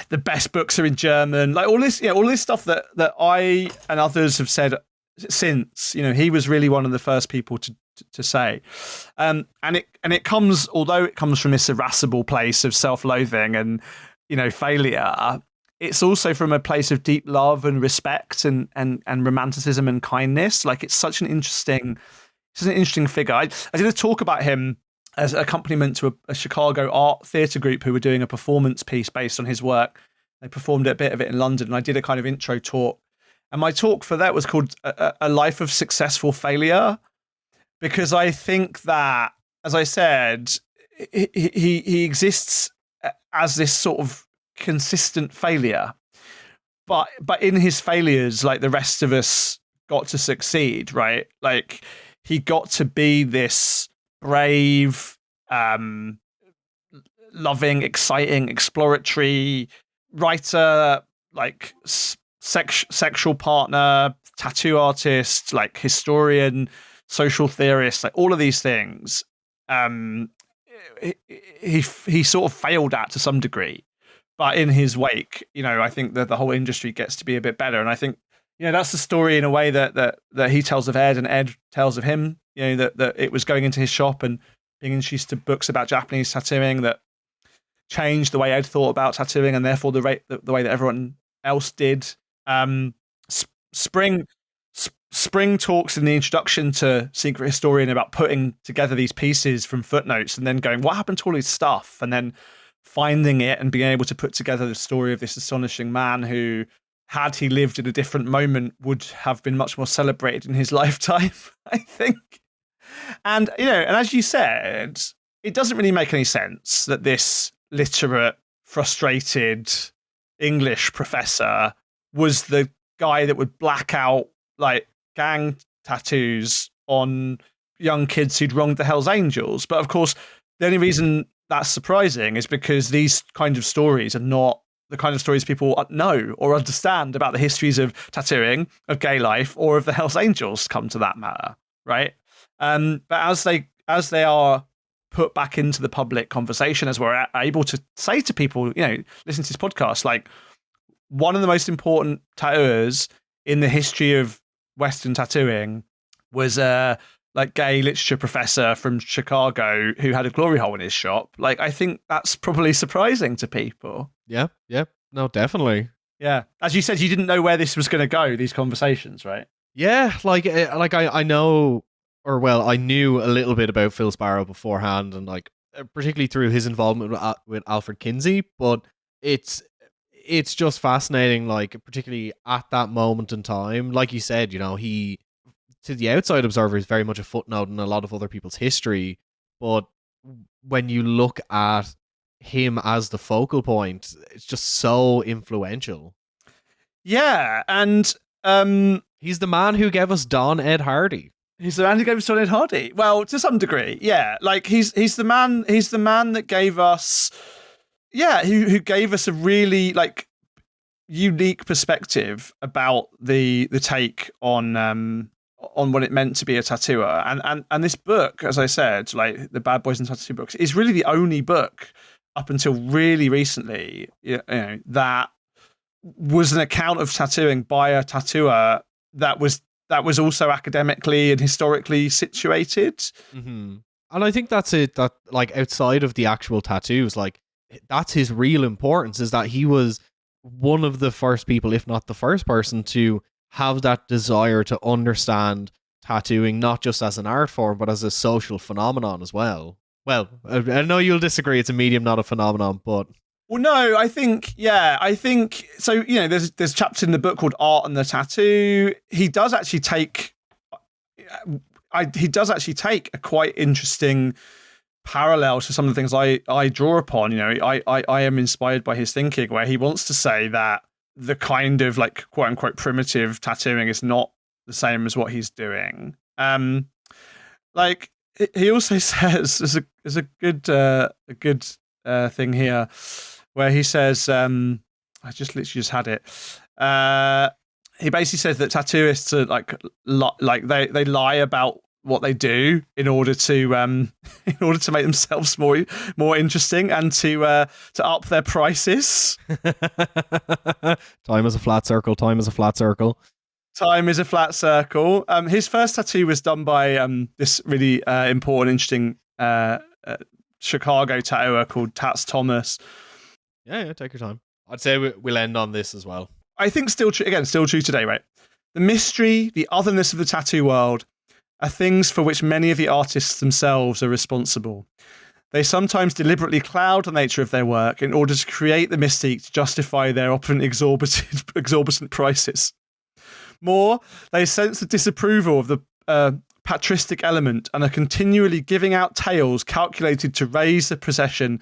the best books are in German. Like all this stuff that I and others have said since. He was really one of the first people to say, and it comes, although it comes from this irascible place of self-loathing and failure. It's also from a place of deep love and respect and romanticism and kindness. Like, it's such an interesting figure. I did a talk about him as an accompaniment to a Chicago art theatre group who were doing a performance piece based on his work. They performed a bit of it in London, and I did a kind of intro talk. And my talk for that was called A Life of Successful Failure, because I think that, as I said, he exists as this sort of consistent failure, but in his failures, like, the rest of us got to succeed, right? Like, he got to be this brave, loving, exciting, exploratory writer, like sexual partner, tattoo artist, like historian, social theorist, like all of these things. He sort of failed at to some degree. But in his wake, I think that the whole industry gets to be a bit better. And I think, that's the story in a way that he tells of Ed and Ed tells of him, that it was going into his shop and being introduced to books about Japanese tattooing that changed the way Ed thought about tattooing, and therefore the way that everyone else did. Spring talks in the introduction to Secret Historian about putting together these pieces from footnotes and then going, what happened to all his stuff? And then finding it and being able to put together the story of this astonishing man who, had he lived in a different moment, would have been much more celebrated in his lifetime, I think. And, and as you said, it doesn't really make any sense that this literate, frustrated English professor was the guy that would black out, like, gang tattoos on young kids who'd wronged the Hells Angels. But of course, the only reason that's surprising is because these kind of stories are not the kind of stories people know or understand about the histories of tattooing, of gay life, or of the Hells Angels, come to that matter, right? But as they are put back into the public conversation, as we're able to say to people, listen to this podcast, like, one of the most important tattooers in the history of Western tattooing was like gay literature professor from Chicago who had a glory hole in his shop. Like, I think that's probably surprising to people. Yeah, no, definitely. Yeah, as you said, you didn't know where this was going to go, these conversations, right? Yeah, I know, or well, I knew a little bit about Phil Sparrow beforehand, and like particularly through his involvement with Alfred Kinsey. But it's just fascinating, like, particularly at that moment in time. Like you said, he, to the outside observer, is very much a footnote in a lot of other people's history. But when you look at him as the focal point, it's just so influential. Yeah, and he's the man who gave us Don Ed Hardy. He's the man who gave us Don Ed Hardy. Well, to some degree, yeah. Like, he's the man that gave us, who gave us a really, like, unique perspective about the take on what it meant to be a tattooer. And this book, as I said, like the Bad Boys and Tattoo books, is really the only book up until really recently, that was an account of tattooing by a tattooer that was also academically and historically situated. Mm-hmm. And I think that's it, that, like, outside of the actual tattoos, like, that's his real importance, is that he was one of the first people, if not the first person, to have that desire to understand tattooing, not just as an art form, but as a social phenomenon as well. Well, I know you'll disagree, it's a medium, not a phenomenon, but... Well, no, I think so. There's chapters in the book called Art and the Tattoo. He does actually take a quite interesting parallel to some of the things I draw upon. I am inspired by his thinking, where he wants to say that the kind of, like, quote unquote primitive tattooing is not the same as what he's doing. Like, he also says there's a good thing here where he says, I just literally had it. He basically says that tattooists are they lie about what they do in order to make themselves more interesting and to up their prices. Time is a flat circle. Time is a flat circle. His first tattoo was done by this really important, interesting Chicago tattooer called Tats Thomas. Yeah, take your time. I'd say we'll end on this as well. I think still true today, right? The mystery, the otherness of the tattoo world are things for which many of the artists themselves are responsible. They sometimes deliberately cloud the nature of their work in order to create the mystique to justify their often exorbitant prices. More, they sense the disapproval of the patristic element and are continually giving out tales calculated to raise the profession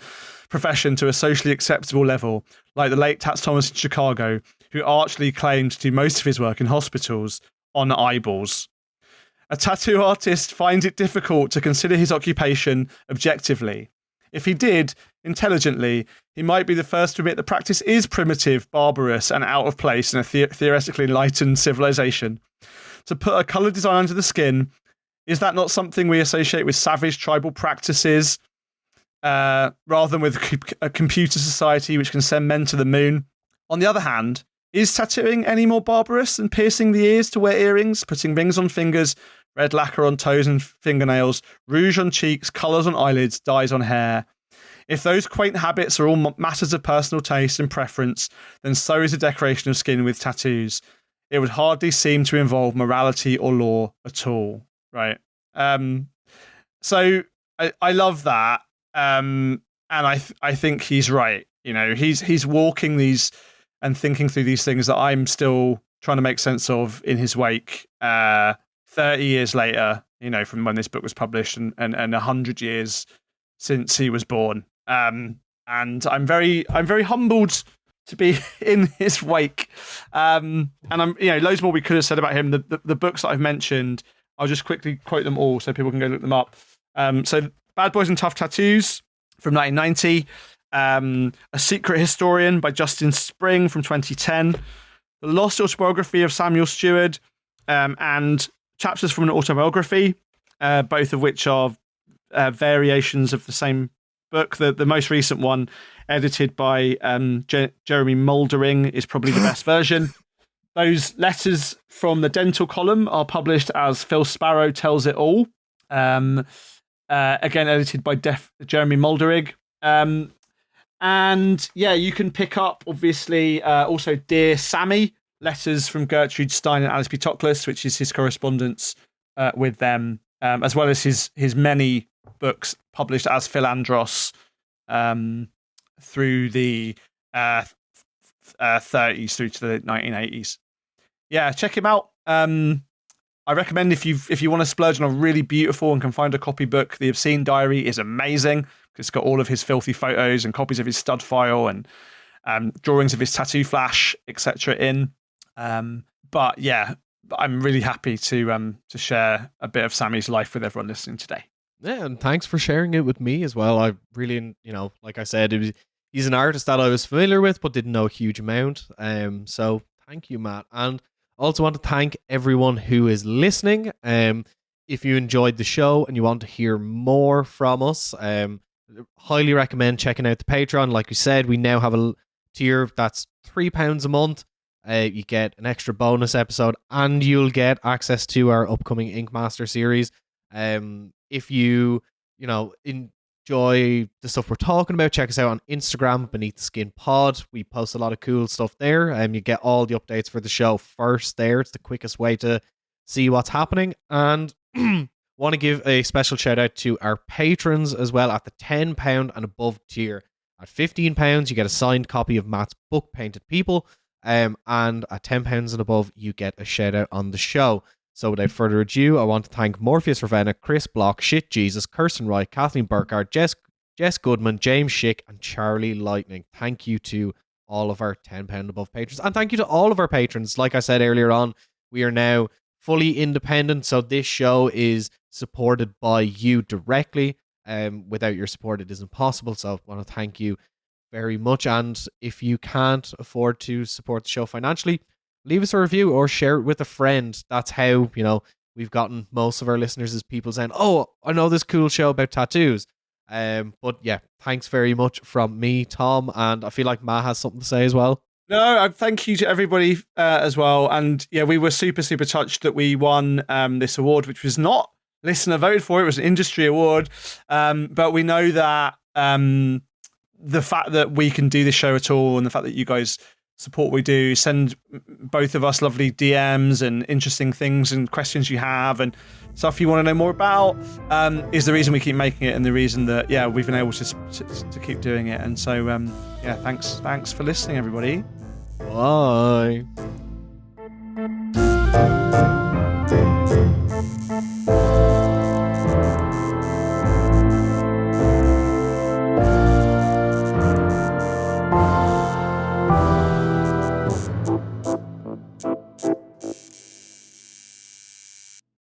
to a socially acceptable level, like the late Tats Thomas in Chicago, who archly claimed to do most of his work in hospitals on eyeballs. A tattoo artist finds it difficult to consider his occupation objectively. If he did, intelligently, he might be the first to admit the practice is primitive, barbarous, and out of place in a theoretically enlightened civilization. To put a colour design under the skin, is that not something we associate with savage tribal practices, rather than with a computer society which can send men to the moon? On the other hand, is tattooing any more barbarous than piercing the ears to wear earrings, putting rings on fingers, red lacquer on toes and fingernails, rouge on cheeks, colours on eyelids, dyes on hair? If those quaint habits are all matters of personal taste and preference, then so is the decoration of skin with tattoos. It would hardly seem to involve morality or law at all, right? So I love that, and I think he's right. You know, he's walking these and thinking through these things that I'm still trying to make sense of in his wake. 30 years later, you know, from when this book was published, and 100 years since he was born. And I'm very humbled to be in his wake. And I'm, you know, loads more we could have said about him. The books that I've mentioned, I'll just quickly quote them all so people can go look them up. So Bad Boys and Tough Tattoos from 1990. A Secret Historian by Justin Spring from 2010. The Lost Autobiography of Samuel Steward, and chapters from an autobiography, both of which are variations of the same book. The most recent one, edited by Jeremy Muldering, is probably the best version. Those letters from the dental column are published as Phil Sparrow Tells It All, again edited by Jeremy Muldering. And yeah, you can pick up, obviously, also Dear Sammy, letters from Gertrude Stein and Alice B. Toklas, which is his correspondence with them, as well as his many books published as Philandros through the 30s through to the 1980s. Yeah, check him out. I recommend if you want to splurge on a really beautiful and can find a copy book, The Obscene Diary is amazing. It's got all of his filthy photos and copies of his stud file and drawings of his tattoo flash, etc. in. But yeah, I'm really happy to share a bit of Sammy's life with everyone listening today. Yeah, and thanks for sharing it with me as well. I really, like I said, he's an artist that I was familiar with but didn't know a huge amount. So thank you, Matt. And also want to thank everyone who is listening. If you enjoyed the show and you want to hear more from us, highly recommend checking out the Patreon. Like we said, we now have a tier that's £3 a month. You get an extra bonus episode and you'll get access to our upcoming Ink Master series. If you enjoy the stuff we're talking about, check us out on Instagram, Beneath the Skin Pod. We post a lot of cool stuff there, and you get all the updates for the show first there. It's the quickest way to see what's happening. And want to give a special shout out to our patrons as well at the £10 and above tier. At £15, you get a signed copy of Matt's book, Painted People. And at £10 and above, you get a shout out on the show. So without further ado, I want to thank Morpheus Ravenna, Chris Block, Shit Jesus, Kirsten Wright, Kathleen Burkhardt, Jess Goodman, James Schick, and Charlie Lightning. Thank you to all of our £10 and above patrons. And thank you to all of our patrons. Like I said earlier on, we are now fully independent. So this show is supported by you directly. Without your support, it isn't possible. So I want to thank you very much. And if you can't afford to support the show financially, leave us a review or share it with a friend. That's how, we've gotten most of our listeners is people saying, oh, I know this cool show about tattoos. But yeah, thanks very much from me, Tom. And I feel like Matt has something to say as well. No, thank you to everybody as well. And yeah, we were super, super touched that we won this award, which was not listener voted for. It was an industry award. But we know that the fact that we can do this show at all and the fact that you guys support what we do, send both of us lovely DMs and interesting things and questions you have and stuff you want to know more about is the reason we keep making it and the reason that, yeah, we've been able to keep doing it. And so, yeah, thanks for listening, everybody. Bye.